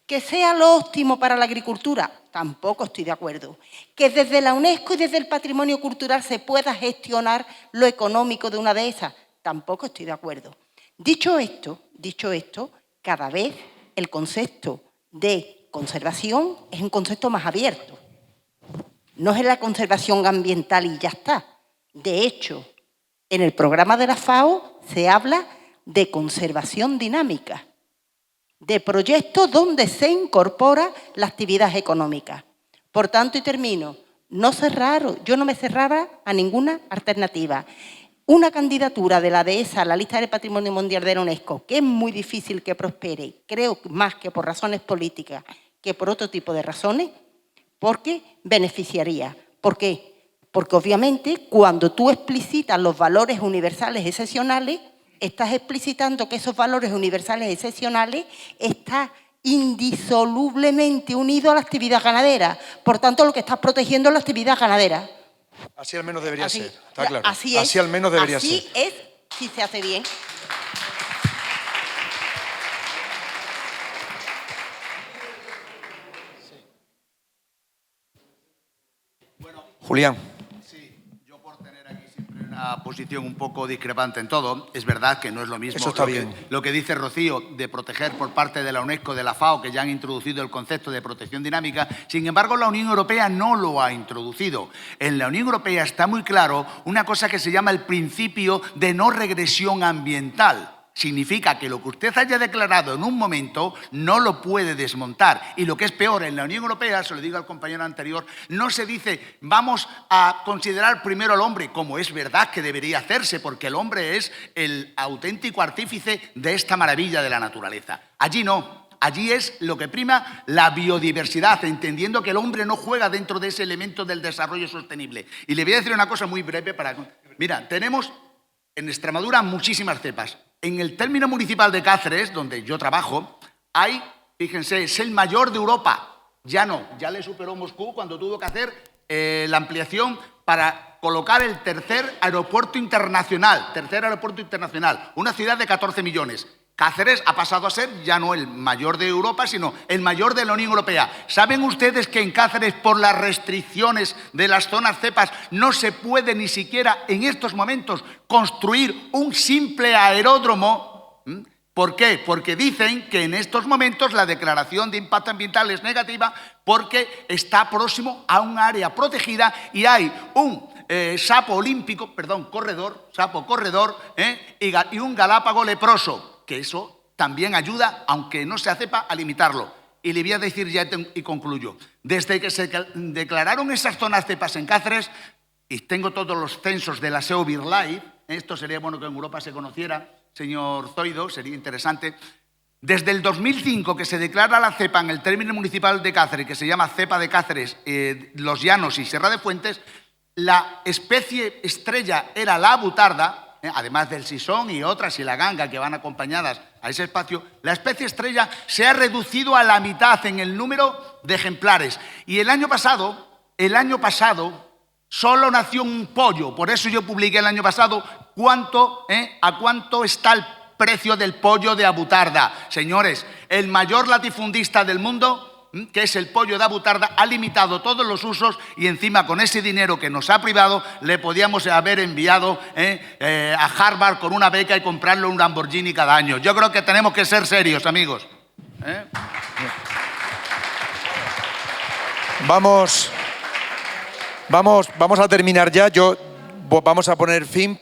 Que sea lo óptimo para la agricultura, tampoco estoy de acuerdo. Que desde la UNESCO y desde el patrimonio cultural se pueda gestionar lo económico de una dehesa, tampoco estoy de acuerdo. Dicho esto, cada vez el concepto de conservación es un concepto más abierto. No es la conservación ambiental y ya está. De hecho, en el programa de la FAO se habla de conservación dinámica, de proyectos donde se incorpora la actividad económica. Por tanto, y termino, yo no me cerraba a ninguna alternativa. Una candidatura de la dehesa a la lista del Patrimonio Mundial de la UNESCO, que es muy difícil que prospere, creo más que por razones políticas que por otro tipo de razones, porque beneficiaría. ¿Por qué? Porque obviamente cuando tú explicitas los valores universales excepcionales, estás explicitando que esos valores universales excepcionales están indisolublemente unidos a la actividad ganadera. Por tanto, lo que estás protegiendo es la actividad ganadera. Así al menos debería ser, está claro. Así es. Así al menos debería ser. Así es, si se hace bien. Julián. Una posición un poco discrepante en todo. Es verdad que no es lo mismo. Eso está bien. Lo que dice Rocío de proteger por parte de la UNESCO, de la FAO, que ya han introducido el concepto de protección dinámica. Sin embargo, la Unión Europea no lo ha introducido. En la Unión Europea está muy claro una cosa que se llama el principio de no regresión ambiental. Significa que lo que usted haya declarado en un momento no lo puede desmontar. Y lo que es peor, en la Unión Europea, se lo digo al compañero anterior, no se dice vamos a considerar primero al hombre, como es verdad que debería hacerse, porque el hombre es el auténtico artífice de esta maravilla de la naturaleza. Allí no. Allí es lo que prima la biodiversidad, entendiendo que el hombre no juega dentro de ese elemento del desarrollo sostenible. Y le voy a decir una cosa muy breve para... Mira, tenemos en Extremadura muchísimas cepas. En el término municipal de Cáceres, donde yo trabajo, hay, fíjense, es el mayor de Europa. Ya no, ya le superó Moscú cuando tuvo que hacer la ampliación para colocar el tercer aeropuerto internacional, una ciudad de 14 millones. Cáceres ha pasado a ser ya no el mayor de Europa, sino el mayor de la Unión Europea. ¿Saben ustedes que en Cáceres, por las restricciones de las zonas cepas, no se puede ni siquiera en estos momentos construir un simple aeródromo? ¿Por qué? Porque dicen que en estos momentos la declaración de impacto ambiental es negativa porque está próximo a un área protegida y hay un sapo corredor y un galápago leproso, que eso también ayuda, aunque no sea cepa, a limitarlo. Y le voy a decir ya y concluyo. Desde que se declararon esas zonas cepas en Cáceres, y tengo todos los censos de la SEO BirdLife, esto sería bueno que en Europa se conociera, señor Zoido, sería interesante. Desde el 2005 que se declara la cepa en el término municipal de Cáceres, que se llama cepa de Cáceres, Los Llanos y Sierra de Fuentes, la especie estrella era la abutarda, además del sisón y otras y la ganga que van acompañadas a ese espacio. La especie estrella se ha reducido a la mitad en el número de ejemplares. Y el año pasado solo nació un pollo. Por eso yo publiqué el año pasado a cuánto está el precio del pollo de abutarda. Señores, el mayor latifundista del mundo, que es el pollo de abutarda, ha limitado todos los usos y encima con ese dinero que nos ha privado le podíamos haber enviado a Harvard con una beca y comprarle un Lamborghini cada año. Yo creo que tenemos que ser serios, amigos. Vamos a terminar ya. Vamos a poner fin.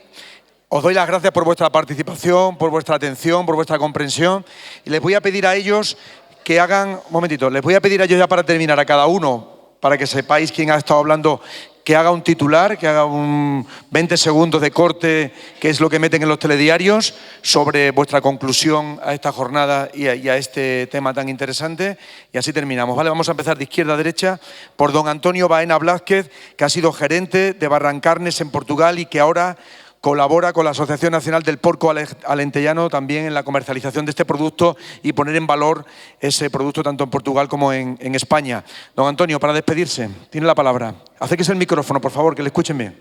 Os doy las gracias por vuestra participación, por vuestra atención, por vuestra comprensión. Y les voy a pedir a ellos que hagan... Un momentito. Les voy a pedir a ellos ya para terminar, a cada uno, para que sepáis quién ha estado hablando, que haga un titular, que haga un 20 segundos de corte, que es lo que meten en los telediarios, sobre vuestra conclusión a esta jornada y a este tema tan interesante. Y así terminamos, ¿vale? Vamos a empezar de izquierda a derecha por don Antonio Baena Blázquez, que ha sido gerente de Barrancarnes en Portugal y que ahora colabora con la Asociación Nacional del Porco Alentellano también en la comercialización de este producto y poner en valor ese producto tanto en Portugal como en España. Don Antonio, para despedirse, tiene la palabra. Acérquese el micrófono, por favor, que le escuchen bien.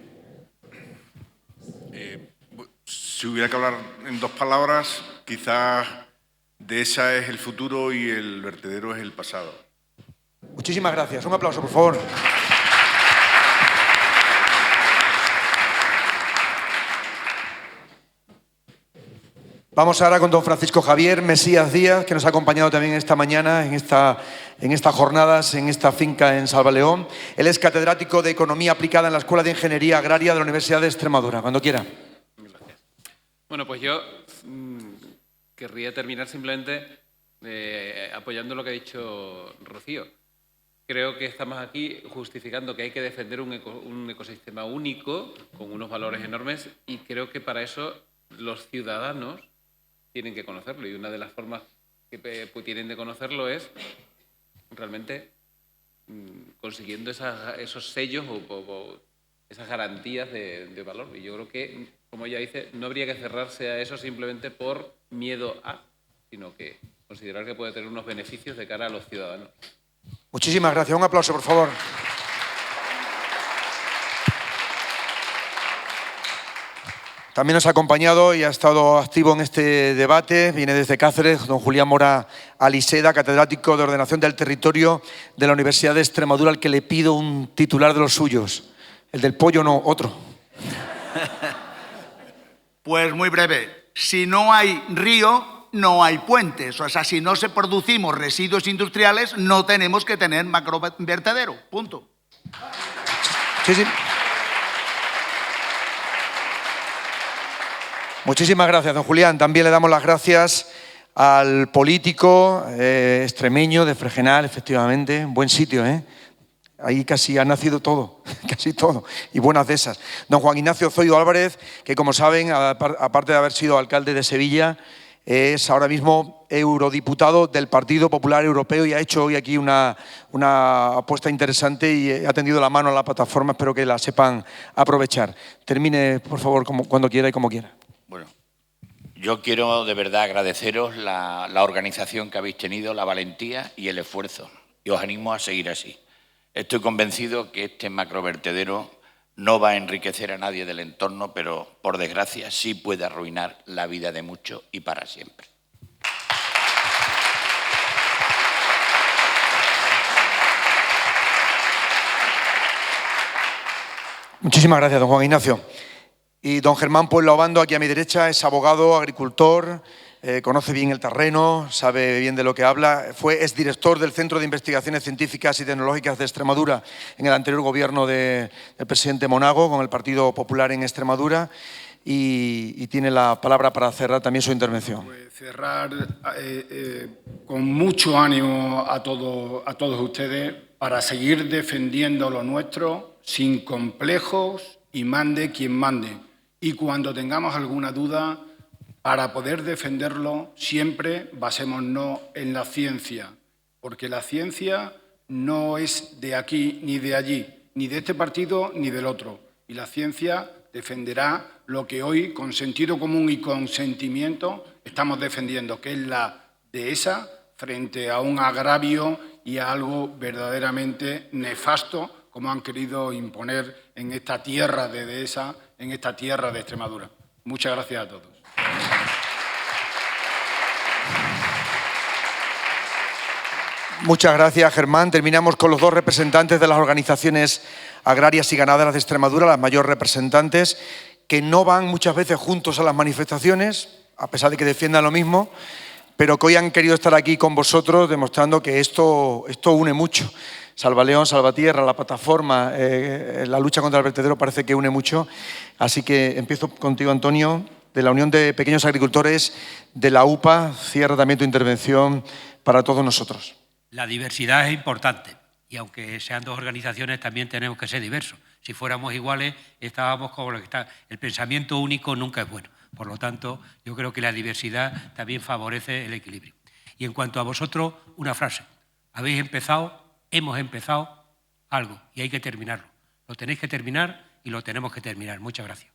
Si hubiera que hablar en 2 palabras, quizás Dehesa es el futuro y el vertedero es el pasado. Muchísimas gracias. Un aplauso, por favor. Vamos ahora con don Francisco Javier Mesías Díaz, que nos ha acompañado también esta mañana en estas jornadas, en esta finca en Salvaleón. Él es catedrático de Economía Aplicada en la Escuela de Ingeniería Agraria de la Universidad de Extremadura. Cuando quiera. Gracias. Bueno, pues yo querría terminar simplemente apoyando lo que ha dicho Rocío. Creo que estamos aquí justificando que hay que defender un ecosistema único con unos valores enormes y creo que para eso los ciudadanos tienen que conocerlo y una de las formas que tienen de conocerlo es realmente consiguiendo esos sellos o esas garantías de valor. Y yo creo que, como ella dice, no habría que cerrarse a eso simplemente por miedo a, sino que considerar que puede tener unos beneficios de cara a los ciudadanos. Muchísimas gracias. Un aplauso, por favor. También nos ha acompañado y ha estado activo en este debate, viene desde Cáceres, don Julián Mora Aliseda, catedrático de Ordenación del Territorio de la Universidad de Extremadura, al que le pido un titular de los suyos. El del pollo no, otro. Pues muy breve. Si no hay río, no hay puentes. O sea, si no se producimos residuos industriales, no tenemos que tener macrovertedero. Punto. Sí. Muchísimas gracias, don Julián. También le damos las gracias al político extremeño de Fregenal, efectivamente. Buen sitio, ¿eh? Ahí casi ha nacido todo, casi todo, y buenas de esas. Don Juan Ignacio Zoido Álvarez, que como saben, aparte de haber sido alcalde de Sevilla, es ahora mismo eurodiputado del Partido Popular Europeo y ha hecho hoy aquí una apuesta interesante y ha tendido la mano a la plataforma. Espero que la sepan aprovechar. Termine, por favor, cuando quiera y como quiera. Bueno, yo quiero de verdad agradeceros la organización que habéis tenido, la valentía y el esfuerzo. Y os animo a seguir así. Estoy convencido que este macrovertedero no va a enriquecer a nadie del entorno, pero por desgracia sí puede arruinar la vida de muchos y para siempre. Muchísimas gracias, don Juan Ignacio. Y don Germán Pueblo Obando, aquí a mi derecha, es abogado, agricultor, conoce bien el terreno, sabe bien de lo que habla. Fue exdirector del Centro de Investigaciones Científicas y Tecnológicas de Extremadura en el anterior gobierno del presidente Monago, con el Partido Popular en Extremadura. Y tiene la palabra para cerrar también su intervención. Pues cerrar con mucho ánimo a todos ustedes para seguir defendiendo lo nuestro sin complejos y mande quien mande. Y cuando tengamos alguna duda, para poder defenderlo, siempre basémonos en la ciencia, porque la ciencia no es de aquí ni de allí, ni de este partido ni del otro. Y la ciencia defenderá lo que hoy, con sentido común y con sentimiento, estamos defendiendo, que es la Dehesa frente a un agravio y a algo verdaderamente nefasto, como han querido imponer en esta tierra de Dehesa, en esta tierra de Extremadura. Muchas gracias a todos. Muchas gracias, Germán. Terminamos con los dos representantes de las organizaciones agrarias y ganaderas de Extremadura, las mayores representantes, que no van muchas veces juntos a las manifestaciones, a pesar de que defiendan lo mismo, pero que hoy han querido estar aquí con vosotros demostrando que esto une mucho. Salvaleón, Salvatierra, la plataforma, la lucha contra el vertedero parece que une mucho. Así que empiezo contigo, Antonio, de la Unión de Pequeños Agricultores de la UPA. Cierra también tu intervención para todos nosotros. La diversidad es importante y aunque sean dos organizaciones también tenemos que ser diversos. Si fuéramos iguales estábamos como lo que está. El pensamiento único nunca es bueno. Por lo tanto, yo creo que la diversidad también favorece el equilibrio. Y en cuanto a vosotros, una frase. Habéis empezado, hemos empezado algo y hay que terminarlo. Lo tenéis que terminar y lo tenemos que terminar. Muchas gracias.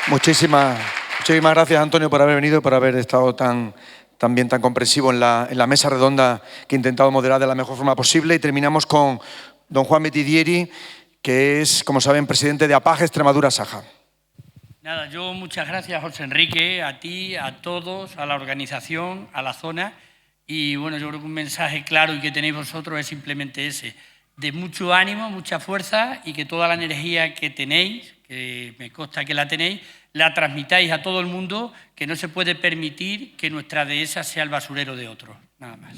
Muchísimas gracias, Antonio, por haber venido y por haber estado también tan comprensivo en la mesa redonda que he intentado moderar de la mejor forma posible. Y terminamos con don Juan Metidieri, que es, como saben, presidente de APAGE Extremadura-Saja. Nada, yo muchas gracias, José Enrique, a ti, a todos, a la organización, a la zona. Y bueno, yo creo que un mensaje claro y que tenéis vosotros es simplemente ese, de mucho ánimo, mucha fuerza y que toda la energía que tenéis, que me consta que la tenéis, la transmitáis a todo el mundo, que no se puede permitir que nuestra dehesa sea el basurero de otros. Nada más.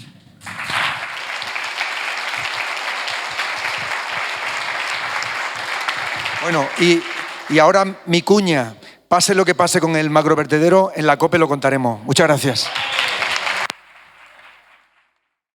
Bueno, y ahora mi cuña, pase lo que pase con el macrovertedero, en la COPE lo contaremos. Muchas gracias.